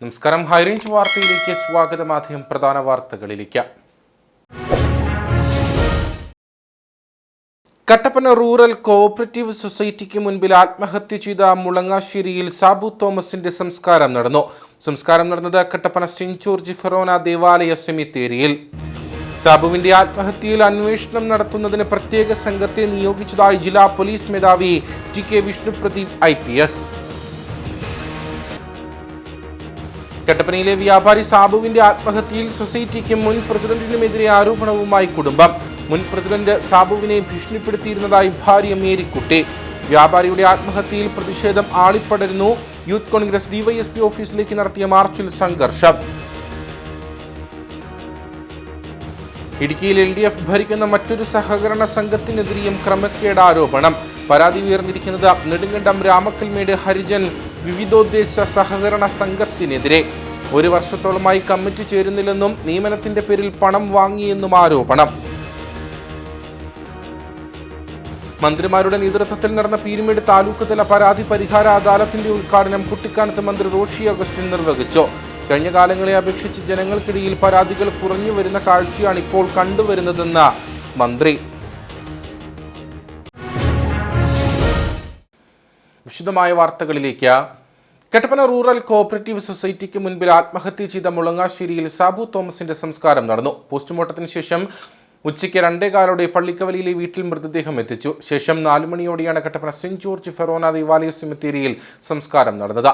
നമസ്കാരം. ഹൈറേഞ്ച് വാർത്തയിലേക്ക് സ്വാഗതം. ആദ്യം പ്രധാന വാർത്തകളിലേക്ക്. കട്ടപ്പന റൂറൽ കോഓപ്പറേറ്റീവ് സൊസൈറ്റിക്ക് മുൻപിൽ ആത്മഹത്യ ചെയ്ത മുളങ്ങാശ്ശേരിയിൽ സാബു തോമസിന്റെ സംസ്കാരം നടന്നു. സംസ്കാരം നടന്നത് കട്ടപ്പന സെന്റ് ജോർജ് ഫെറോന ദേവാലയ സെമിത്തേരിയിൽ. സാബുവിന്റെ ആത്മഹത്യയിൽ അന്വേഷണം നടത്തുന്നതിന് പ്രത്യേക സംഘത്തെ നിയോഗിച്ചതായി ജില്ലാ പോലീസ് മേധാവി ടി കെ വിഷ്ണുപ്രദീപ് IPS. കട്ടപ്പനയിലെ വ്യാപാരി സാബുവിന്റെ ആത്മഹത്യയിൽ സൊസൈറ്റിക്കും മുൻ പ്രസിഡന്റിനുമെതിരെ ആരോപണവുമായി കുടുംബം. മുൻ പ്രസിഡന്റ് സാബുവിനെ ഭീഷണിപ്പെടുത്തിയിരുന്നതായി ഭാര്യ മേരിക്കുട്ടി. വ്യാപാരിയുടെ ആത്മഹത്യയിൽ പ്രതിഷേധം ആളിപ്പടരുന്നു. യൂത്ത് കോൺഗ്രസ് DYSP ഓഫീസിലേക്ക് നടത്തിയ മാർച്ചിൽ സംഘർഷം. ഇടുക്കിയിൽ LDF ഭരിക്കുന്ന മറ്റൊരു സഹകരണ സംഘത്തിനെതിരെയും ക്രമക്കേട് ആരോപണം. പരാതി ഉയർന്നിരിക്കുന്നത് നെടുങ്കണ്ടം രാമക്കൽമേട് ഹരിജൻ വിവിധോദ്ദേശ സഹകരണ സംഘത്തിനെതിരെ. 1 വർഷത്തോളമായി കമ്മിറ്റി ചേരുന്നില്ലെന്നും നിയമനത്തിന്റെ പേരിൽ പണം വാങ്ങിയെന്നും ആരോപണം. മന്ത്രിമാരുടെ നേതൃത്വത്തിൽ നടന്ന പീരുമേട് താലൂക്ക് തല പരാതി പരിഹാര അദാലത്തിന്റെ ഉദ്ഘാടനം കുട്ടിക്കാനത്ത് മന്ത്രി റോഷി അഗസ്റ്റിൻ നിർവഹിച്ചു. കഴിഞ്ഞ കാലങ്ങളെ അപേക്ഷിച്ച് ജനങ്ങൾക്കിടയിൽ പരാതികൾ കുറഞ്ഞു വരുന്ന കാഴ്ചയാണ് ഇപ്പോൾ കണ്ടുവരുന്നതെന്ന് മന്ത്രി. വിശദമായ വാർത്തകളിലേക്ക്. കട്ടപ്പന റൂറൽ കോഓപ്പറേറ്റീവ് സൊസൈറ്റിക്ക് മുൻപിൽ ആത്മഹത്യ ചെയ്ത മുളങ്ങാശ്ശേരിയിൽ സാബു തോമസിന്റെ സംസ്കാരം നടന്നു. പോസ്റ്റ്മോർട്ടത്തിന് ശേഷം ഉച്ചയ്ക്ക് 2:15 പള്ളിക്കവലിയിലെ വീട്ടിൽ മൃതദേഹം എത്തിച്ചു. ശേഷം 4 മണിയോടെയാണ് കട്ടപ്പന സെന്റ് ജോർജ് ഫെറോന ദേവാലയ സെമിത്തേരിയിൽ സംസ്കാരം നടന്നത്.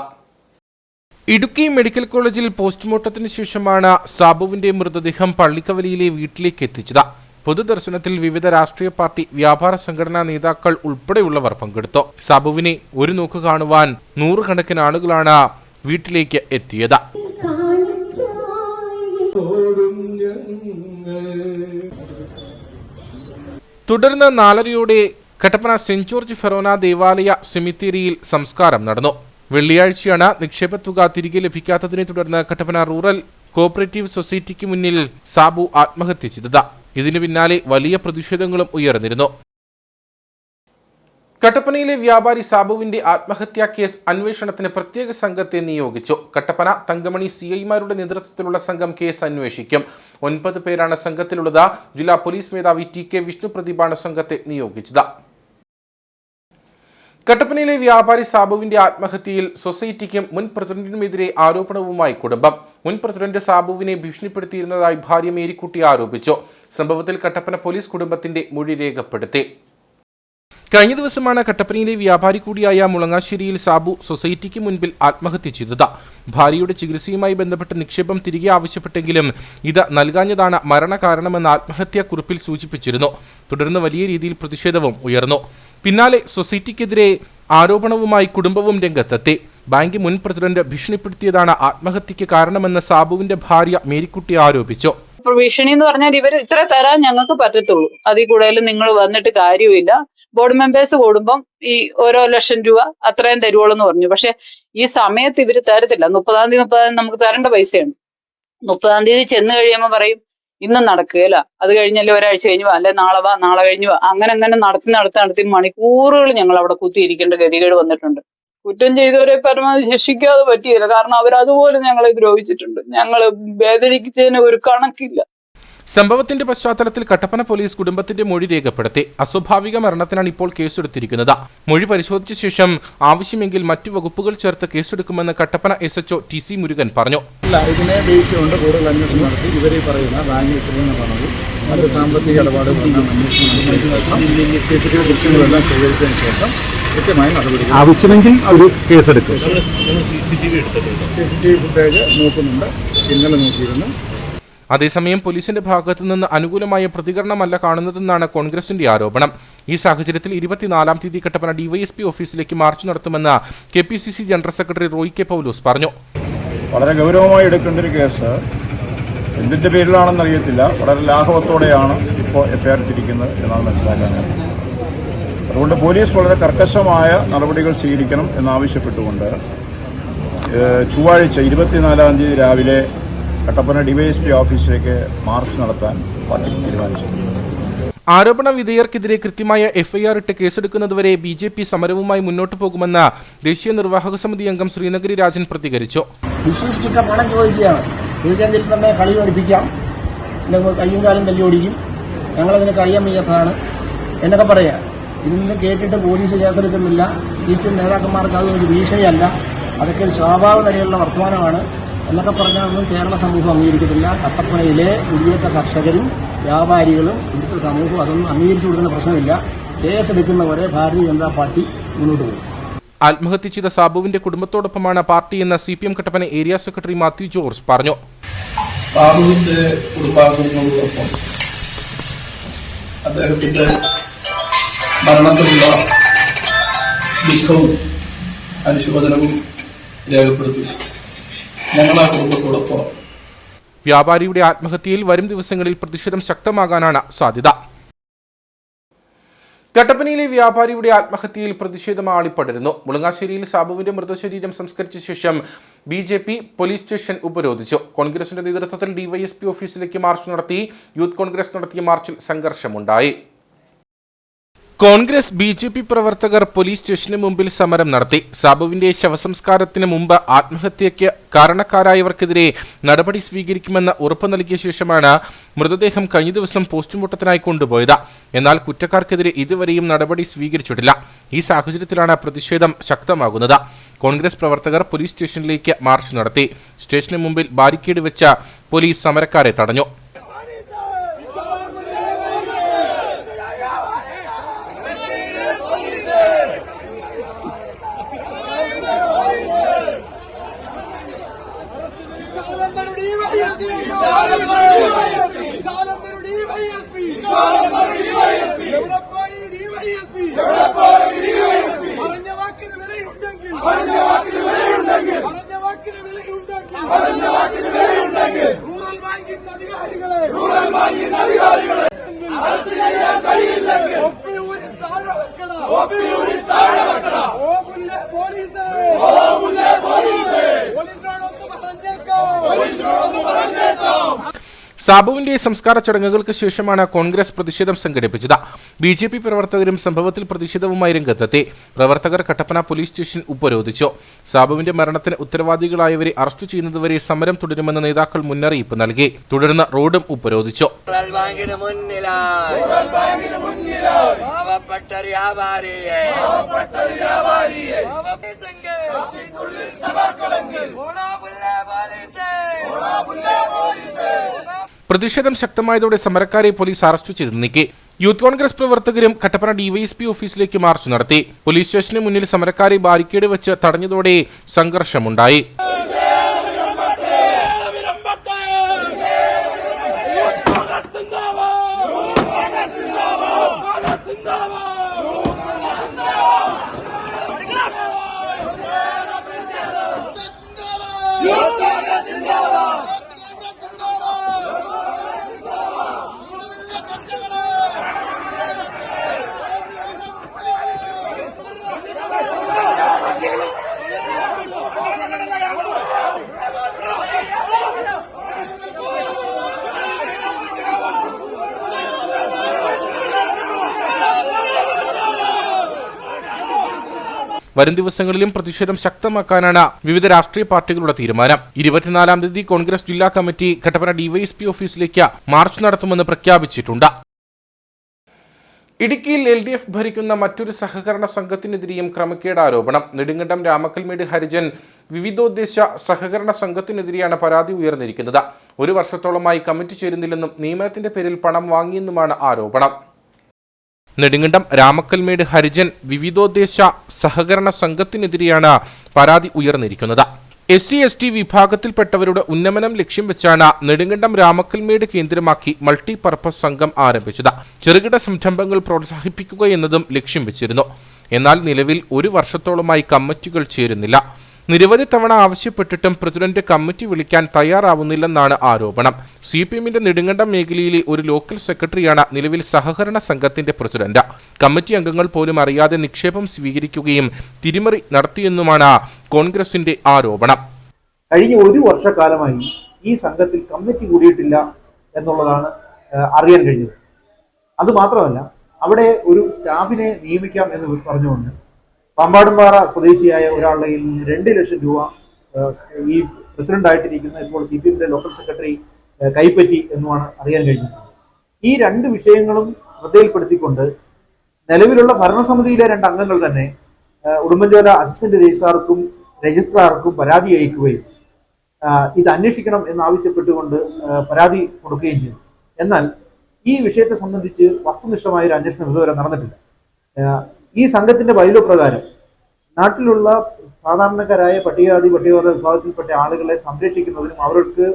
ഇടുക്കി മെഡിക്കൽ കോളേജിൽ പോസ്റ്റ്മോർട്ടത്തിന് ശേഷമാണ് സാബുവിന്റെ മൃതദേഹം പള്ളിക്കവലിയിലെ വീട്ടിലേക്ക് എത്തിച്ചത്. പൊതുദർശനത്തിൽ വിവിധ രാഷ്ട്രീയ പാർട്ടി, വ്യാപാര സംഘടനാ നേതാക്കൾ ഉൾപ്പെടെയുള്ളവർ പങ്കെടുത്തു. സാബുവിനെ ഒരു നോക്ക് കാണുവാൻ 100 കണക്കിന് ആളുകളാണ് വീട്ടിലേക്ക് എത്തിയത്. തുടർന്ന് 4:30 കട്ടപ്പന സെന്റ് ജോർജ് ഫെറോന ദേവാലയ സെമിത്തേരിയിൽ സംസ്കാരം നടന്നു. വെള്ളിയാഴ്ചയാണ് നിക്ഷേപ തുക തിരികെ ലഭിക്കാത്തതിനെ തുടർന്ന് കട്ടപ്പന റൂറൽ കോഓപ്പറേറ്റീവ് സൊസൈറ്റിക്ക് മുന്നിൽ സാബു ആത്മഹത്യ ചെയ്തത്. ഇതിന് പിന്നാലെ വലിയ പ്രതിഷേധങ്ങളും ഉയർന്നിരുന്നു. കട്ടപ്പനയിലെ വ്യാപാരി സാബുവിന്റെ ആത്മഹത്യാ കേസ് അന്വേഷണത്തിന് പ്രത്യേക സംഘത്തെ നിയോഗിച്ചു. കട്ടപ്പന തങ്കമണി CIമാരുടെ നേതൃത്വത്തിലുള്ള സംഘം കേസ് അന്വേഷിക്കും. 9 പേരാണ് സംഘത്തിലുള്ളത്. ജില്ലാ പോലീസ് മേധാവി ടി കെ വിഷ്ണുപ്രദീപാണ് സംഘത്തെ നിയോഗിച്ചത്. കട്ടപ്പനയിലെ വ്യാപാരി സാബുവിന്റെ ആത്മഹത്യയിൽ സൊസൈറ്റിക്കും മുൻ പ്രസിഡന്റിനുമെതിരെ ആരോപണവുമായി കുടുംബം. മുൻ പ്രസിഡന്റ് സാബുവിനെ ഭീഷണിപ്പെടുത്തിയിരുന്നതായി ഭാര്യ മേരിക്കുട്ടി ആരോപിച്ചു. സംഭവത്തിൽ കട്ടപ്പന പോലീസ് കുടുംബത്തിന്റെ മൊഴി രേഖപ്പെടുത്തി. കഴിഞ്ഞ ദിവസമാണ് കട്ടപ്പനയിലെ വ്യാപാരി കൂടിയായ മുളങ്ങാശ്ശേരിയിൽ സാബു സൊസൈറ്റിക്ക് മുൻപിൽ ആത്മഹത്യ ചെയ്തത്. ഭാര്യയുടെ ചികിത്സയുമായി ബന്ധപ്പെട്ട നിക്ഷേപം തിരികെ ആവശ്യപ്പെട്ടെങ്കിലും ഇത് നൽകാഞ്ഞതാണ് മരണകാരണമെന്ന് ആത്മഹത്യാക്കുറിപ്പിൽ സൂചിപ്പിച്ചിരുന്നു. തുടർന്ന് വലിയ രീതിയിൽ പ്രതിഷേധവും ഉയർന്നു. പിന്നാലെ സൊസൈറ്റിക്കെതിരെ ആരോപണവുമായി കുടുംബവും രംഗത്തെത്തി. ബാങ്ക് മുൻ പ്രസിഡന്റ് ഭീഷണിപ്പെടുത്തിയതാണ് ആത്മഹത്യക്ക് കാരണമെന്ന് സാബുവിന്റെ ഭാര്യ മേരിക്കുട്ടി ആരോപിച്ചു. ഭീഷണി എന്ന് പറഞ്ഞാൽ ഇവർ ഇത്ര തരാൻ ഞങ്ങൾക്ക് പറ്റത്തുള്ളൂ, അതിൽ കൂടുതൽ നിങ്ങൾ വന്നിട്ട് കാര്യമില്ല. ബോർഡ് മെമ്പേഴ്സ് കൂടുമ്പം ഈ ഓരോ ലക്ഷം രൂപ അത്രയും തരുവുള്ളൂ എന്ന് പറഞ്ഞു. പക്ഷെ ഈ സമയത്ത് ഇവര് തരത്തില്ല. 30-ാം തീയതി നമുക്ക് തരേണ്ട പൈസയാണ്. 30-ാം തീയതി ചെന്ന് കഴിയുമ്പോൾ പറയും ഇന്നും നടക്കുകയില്ല, അത് കഴിഞ്ഞല്ലേ ഒരാഴ്ച കഴിഞ്ഞു വാ, അല്ലെ നാളെ വാ, നാളെ കഴിഞ്ഞു വാ. അങ്ങനെ നടത്തി മണിക്കൂറുകൾ ഞങ്ങൾ അവിടെ കുത്തിയിരിക്കേണ്ട ഗതികേട് വന്നിട്ടുണ്ട്. കുറ്റം ചെയ്തവരെ പരമാവധി ശിക്ഷിക്കാതെ പറ്റിയില്ല. കാരണം അവരതുപോലെ ഞങ്ങളെ ദ്രോഹിച്ചിട്ടുണ്ട്. ഞങ്ങൾ വേദനിച്ചതിന് ഒരു കണക്കില്ല. സംഭവത്തിന്റെ പശ്ചാത്തലത്തിൽ കട്ടപ്പന പോലീസ് കുടുംബത്തിന്റെ മൊഴി രേഖപ്പെടുത്തി. അസ്വാഭാവിക മരണത്തിനാണ് ഇപ്പോൾ കേസെടുത്തിരിക്കുന്നത്. മൊഴി പരിശോധിച്ച ശേഷം ആവശ്യമെങ്കിൽ മറ്റു വകുപ്പുകൾ ചേർത്ത് കേസെടുക്കുമെന്ന് കട്ടപ്പന SHO TC മുരുകൻ പറഞ്ഞു. ഇതിനെ ബേസ് കൊണ്ട് കൂടുതൽ അന്വേഷണം നടത്തി ഇവരെ പറയുന്ന ബാങ്കിൽ കിട്ടുന്ന പണവും അത് സാമ്പത്തിക ഇടപാടുകളെല്ലാം CCTV ദൃശ്യങ്ങളെല്ലാം ശേഖരിച്ചതിന് ശേഷം കൃത്യമായ നടപടികൾ ആവശ്യമെങ്കിൽ അവർ കേസെടുക്കും. CCTV ഫുട്ടേജ് നോക്കുന്നുണ്ട്. ഇന്നലെ നോക്കിയിരുന്നു. അതേസമയം പോലീസിന്റെ ഭാഗത്തു നിന്ന് അനുകൂലമായ പ്രതികരണമല്ല കാണുന്നതെന്നാണ് കോൺഗ്രസിന്റെ ആരോപണം. ഈ സാഹചര്യത്തിൽ 24-ാം തീയതി കട്ടപ്പന DYSP ഓഫീസിലേക്ക് മാർച്ച് നടത്തുമെന്ന് KPCC general secretary Roy K Paulose പറഞ്ഞു. വളരെ ഗൗരവമായി എടുക്കേണ്ട ഒരു കേസ്. എന്തിന്റെ പേരിലാണെന്ന് അറിയത്തില്ല. വളരെ ലാഘവത്തോടെയാണ് ഇപ്പോൾ FIR ഇട്ടിരിക്കുന്നത് എന്നാണ് മനസ്സിലാക്കാനായത്. അതുകൊണ്ട് പോലീസ് വളരെ കർക്കശമായ നടപടികൾ സ്വീകരിക്കണം എന്നാവശ്യപ്പെട്ടുകൊണ്ട് ചൊവ്വാഴ്ച 24-ാം തീയതി രാവിലെ കട്ടപ്പന DYSP ഓഫീസിലേക്ക് മാർച്ച് നടത്താൻ പാർട്ടി തീരുമാനിച്ചു. ആരോപണ വിധേയർക്കെതിരെ കൃത്യമായ എഫ്ഐആർ ഇട്ട് കേസെടുക്കുന്നതുവരെ ബി.ജെ.പി. സമരവുമായി മുന്നോട്ടു പോകുമെന്ന് ദേശീയ നിർവാഹക സമിതി അംഗം ശ്രീനഗരി രാജൻ പ്രതികരിച്ചു. വിശ്വസിച്ചിട്ട് പണം ചോദിക്കുകയാണെങ്കിൽ തന്നെ കളി പഠിപ്പിക്കാം, കയ്യും കാലം തല്ലി ഓടിക്കും, ഞങ്ങളതിന് കഴിയാൻ വയ്യാത്തതാണ് എന്നൊക്കെ പറയാം. ഇതിൽ കേട്ടിട്ട് പോലീസ് കേസെടുക്കുന്നില്ല. CPM നേതാക്കന്മാർക്ക് അതൊരു ഭീഷണിയല്ല, അതൊക്കെ ഒരു സ്വാഭാവിക നിലയിലുള്ള വർത്തമാനമാണ് എന്നൊക്കെ പറഞ്ഞാലൊന്നും കേരള സമൂഹം അംഗീകരിക്കത്തില്ല. കട്ടപ്പനയിലെ കുടിയേറ്റ കർഷകരും വ്യാപാരികളും ഇവിടുത്തെ സമൂഹം അതൊന്നും അംഗീകരിച്ചു കൊടുക്കുന്ന പ്രശ്നമില്ല. കേസെടുക്കുന്നവരെ ഭാരതീയ ജനതാ പാർട്ടി മുന്നോട്ട് പോകും. ആത്മഹത്യ ചെയ്ത സാബുവിന്റെ കുടുംബത്തോടൊപ്പമാണ് പാർട്ടിയെന്ന് CPM Kattappana area secretary Mathew George പറഞ്ഞു. സാബുവിന്റെ കുടുംബാംഗങ്ങളോടൊപ്പം അദ്ദേഹത്തിന്റെ മരണത്തിലുള്ള ദുഃഖവും അനുശോചനവും രേഖപ്പെടുത്തി ഞങ്ങൾ ആ കുടുംബത്തോടൊപ്പം. വ്യാപാരിയുടെ ആത്മഹത്യയിൽ വരും ദിവസങ്ങളിൽ പ്രതിഷേധം ശക്തമാകാനാണ് സാധ്യത. കട്ടപ്പനയിലെ വ്യാപാരിയുടെ ആത്മഹത്യയിൽ പ്രതിഷേധം ആളിപ്പടരുന്നു. മുളങ്ങാശ്ശേരിയിൽ സാബുവിന്റെ മൃതശരീരം സംസ്കരിച്ച ശേഷം ബി.ജെ.പി. പോലീസ് സ്റ്റേഷൻ ഉപരോധിച്ചു. കോൺഗ്രസിന്റെ നേതൃത്വത്തിൽ DYSP ഓഫീസിലേക്ക് മാർച്ച് നടത്തി. യൂത്ത് കോൺഗ്രസ് നടത്തിയ മാർച്ചിൽ സംഘർഷമുണ്ടായി. കോൺഗ്രസ് ബി.ജെ.പി. പ്രവർത്തകർ പോലീസ് സ്റ്റേഷന് മുമ്പിൽ സമരം നടത്തി. സാബുവിന്റെ ശവസംസ്കാരത്തിന് മുമ്പ് ആത്മഹത്യയ്ക്ക് കാരണക്കാരായവർക്കെതിരെ നടപടി സ്വീകരിക്കുമെന്ന് ഉറപ്പു നൽകിയ ശേഷമാണ് മൃതദേഹം കഴിഞ്ഞ ദിവസം പോസ്റ്റ്മോർട്ടത്തിനായി കൊണ്ടുപോയത്. എന്നാൽ കുറ്റക്കാർക്കെതിരെ ഇതുവരെയും നടപടി സ്വീകരിച്ചിട്ടില്ല. ഈ സാഹചര്യത്തിലാണ് പ്രതിഷേധം ശക്തമാകുന്നത്. കോൺഗ്രസ് പ്രവർത്തകർ പോലീസ് സ്റ്റേഷനിലേക്ക് മാർച്ച് നടത്തി. സ്റ്റേഷന് മുമ്പിൽ ബാരിക്കേഡ് വെച്ച പോലീസ് സമരക്കാരെ തടഞ്ഞു. സാബുവിന്റെ സംസ്കാര ചടങ്ങുകൾക്ക് ശേഷമാണ് കോൺഗ്രസ് പ്രതിഷേധം സംഘടിപ്പിച്ചത്. ബി.ജെ.പി. പ്രവർത്തകരും സംഭവത്തിൽ പ്രതിഷേധവുമായി രംഗത്തെത്തി. പ്രവർത്തകർ കട്ടപ്പന പോലീസ് സ്റ്റേഷൻ ഉപരോധിച്ചു. സാബുവിന്റെ മരണത്തിന് ഉത്തരവാദികളായവരെ അറസ്റ്റ് ചെയ്യുന്നതുവരെ സമരം തുടരുമെന്ന് നേതാക്കൾ മുന്നറിയിപ്പ് നൽകി. തുടർന്ന് റോഡും ഉപരോധിച്ചു. പ്രതിഷേധം ശക്തമായതോടെ സമരക്കാരെ പോലീസ് അറസ്റ്റ് ചെയ്ത് നീക്കി. യൂത്ത് കോൺഗ്രസ് പ്രവർത്തകരും കട്ടപ്പന DYSP ഓഫീസിലേക്ക് മാർച്ച് നടത്തി. പോലീസ് സ്റ്റേഷന് മുന്നിൽ സമരക്കാരെ ബാരിക്കേഡ് വെച്ച് തടഞ്ഞതോടെ സംഘർഷമുണ്ടായി. വരും ദിവസങ്ങളിലും പ്രതിഷേധം ശക്തമാക്കാനാണ് വിവിധ രാഷ്ട്രീയ പാർട്ടികളുടെ തീരുമാനം. 24-ാം തീയതി കോൺഗ്രസ് ജില്ലാ കമ്മിറ്റി കട്ടപ്പന DYSP ഓഫീസിലേക്ക് മാർച്ച് നടത്തുമെന്ന് പ്രഖ്യാപിച്ചിട്ടുണ്ട്. ഇടുക്കിയിൽ LDF ഭരിക്കുന്ന മറ്റൊരു സഹകരണ സംഘത്തിനെതിരെയും ക്രമക്കേട് ആരോപണം. നെടുങ്കണ്ടം രാമക്കൽമേട് ഹരിജൻ വിവിധോദ്ദേശ സഹകരണ സംഘത്തിനെതിരെയാണ് പരാതി ഉയർന്നിരിക്കുന്നത്. ഒരു വർഷത്തോളമായി കമ്മിറ്റി ചേരുന്നില്ലെന്നും നിയമനത്തിന്റെ പേരിൽ പണം വാങ്ങിയെന്നുമാണ് ആരോപണം. നെടുങ്കണ്ടം രാമക്കൽമേട് ഹരിജൻ വിവിധോദ്ദേശ സഹകരണ സംഘത്തിനെതിരെയാണ് പരാതി ഉയർന്നിരിക്കുന്നത്. SC/ST വിഭാഗത്തിൽപ്പെട്ടവരുടെ ഉന്നമനം ലക്ഷ്യം വെച്ചാണ് നെടുങ്കണ്ടം രാമക്കൽമേട് കേന്ദ്രമാക്കി മൾട്ടിപർപ്പസ് സംഘം ആരംഭിച്ചത്. ചെറുകിട സംരംഭങ്ങൾ പ്രോത്സാഹിപ്പിക്കുക എന്നതും ലക്ഷ്യം വെച്ചിരുന്നു. എന്നാൽ നിലവിൽ ഒരു വർഷത്തോളമായി കമ്മിറ്റികൾ ചേരുന്നില്ല. നിരവധി തവണ ആവശ്യപ്പെട്ടിട്ടും പ്രസിഡന്റ് കമ്മിറ്റി വിളിക്കാൻ തയ്യാറാവുന്നില്ലെന്നാണ് ആരോപണം. CPM-ന്റെ നെടുങ്കണ്ടം മേഖലയിലെ ഒരു ലോക്കൽ സെക്രട്ടറിയാണ് നിലവിൽ സഹകരണ സംഘത്തിന്റെ പ്രസിഡന്റ്. കമ്മിറ്റി അംഗങ്ങൾ പോലും അറിയാതെ നിക്ഷേപം സ്വീകരിക്കുകയും തിരിമറി നടത്തിയെന്നുമാണ് കോൺഗ്രസിന്റെ ആരോപണം. കഴിഞ്ഞ ഒരു വർഷക്കാലമായി ഈ സംഘത്തിൽ കമ്മിറ്റി കൂടിയിട്ടില്ല എന്നുള്ളതാണ് അറിയാൻ കഴിഞ്ഞത്. അതുമാത്രമല്ല അവിടെ ഒരു സ്റ്റാഫിനെ നിയമിക്കാം എന്ന് പറഞ്ഞുകൊണ്ട് പാമ്പാടുംപാറ സ്വദേശിയായ ഒരാളുടെ കയ്യിൽ നിന്ന് 2 ലക്ഷം രൂപ ഈ പ്രസിഡന്റായിട്ടിരിക്കുന്ന ഇപ്പോൾ CPM ലോക്കൽ സെക്രട്ടറി കൈപ്പറ്റി എന്നുമാണ് അറിയാൻ കഴിഞ്ഞത്. ഈ 2 വിഷയങ്ങളും ശ്രദ്ധയിൽപ്പെടുത്തിക്കൊണ്ട് നിലവിലുള്ള ഭരണസമിതിയിലെ 2 അംഗങ്ങൾ തന്നെ ഉടുമ്പൻചോല അസിസ്റ്റന്റ് രജിസ്ട്രാർക്കും രജിസ്ട്രാർക്കും പരാതി അയക്കുകയും ഇത് അന്വേഷിക്കണം എന്നാവശ്യപ്പെട്ടുകൊണ്ട് പരാതി കൊടുക്കുകയും ചെയ്തു. എന്നാൽ ഈ വിഷയത്തെ സംബന്ധിച്ച് വസ്തുനിഷ്ഠമായ ഒരു അന്വേഷണം ഇതുവരെ നടന്നിട്ടില്ല. ഈ സംഘത്തിന്റെ ബൈലോ പ്രകാരം നാട്ടിലുള്ള സാധാരണക്കാരായ പട്ടികവർഗ വിഭാഗത്തിൽപ്പെട്ട ആളുകളെ സംരക്ഷിക്കുന്നതിനും അവർക്ക്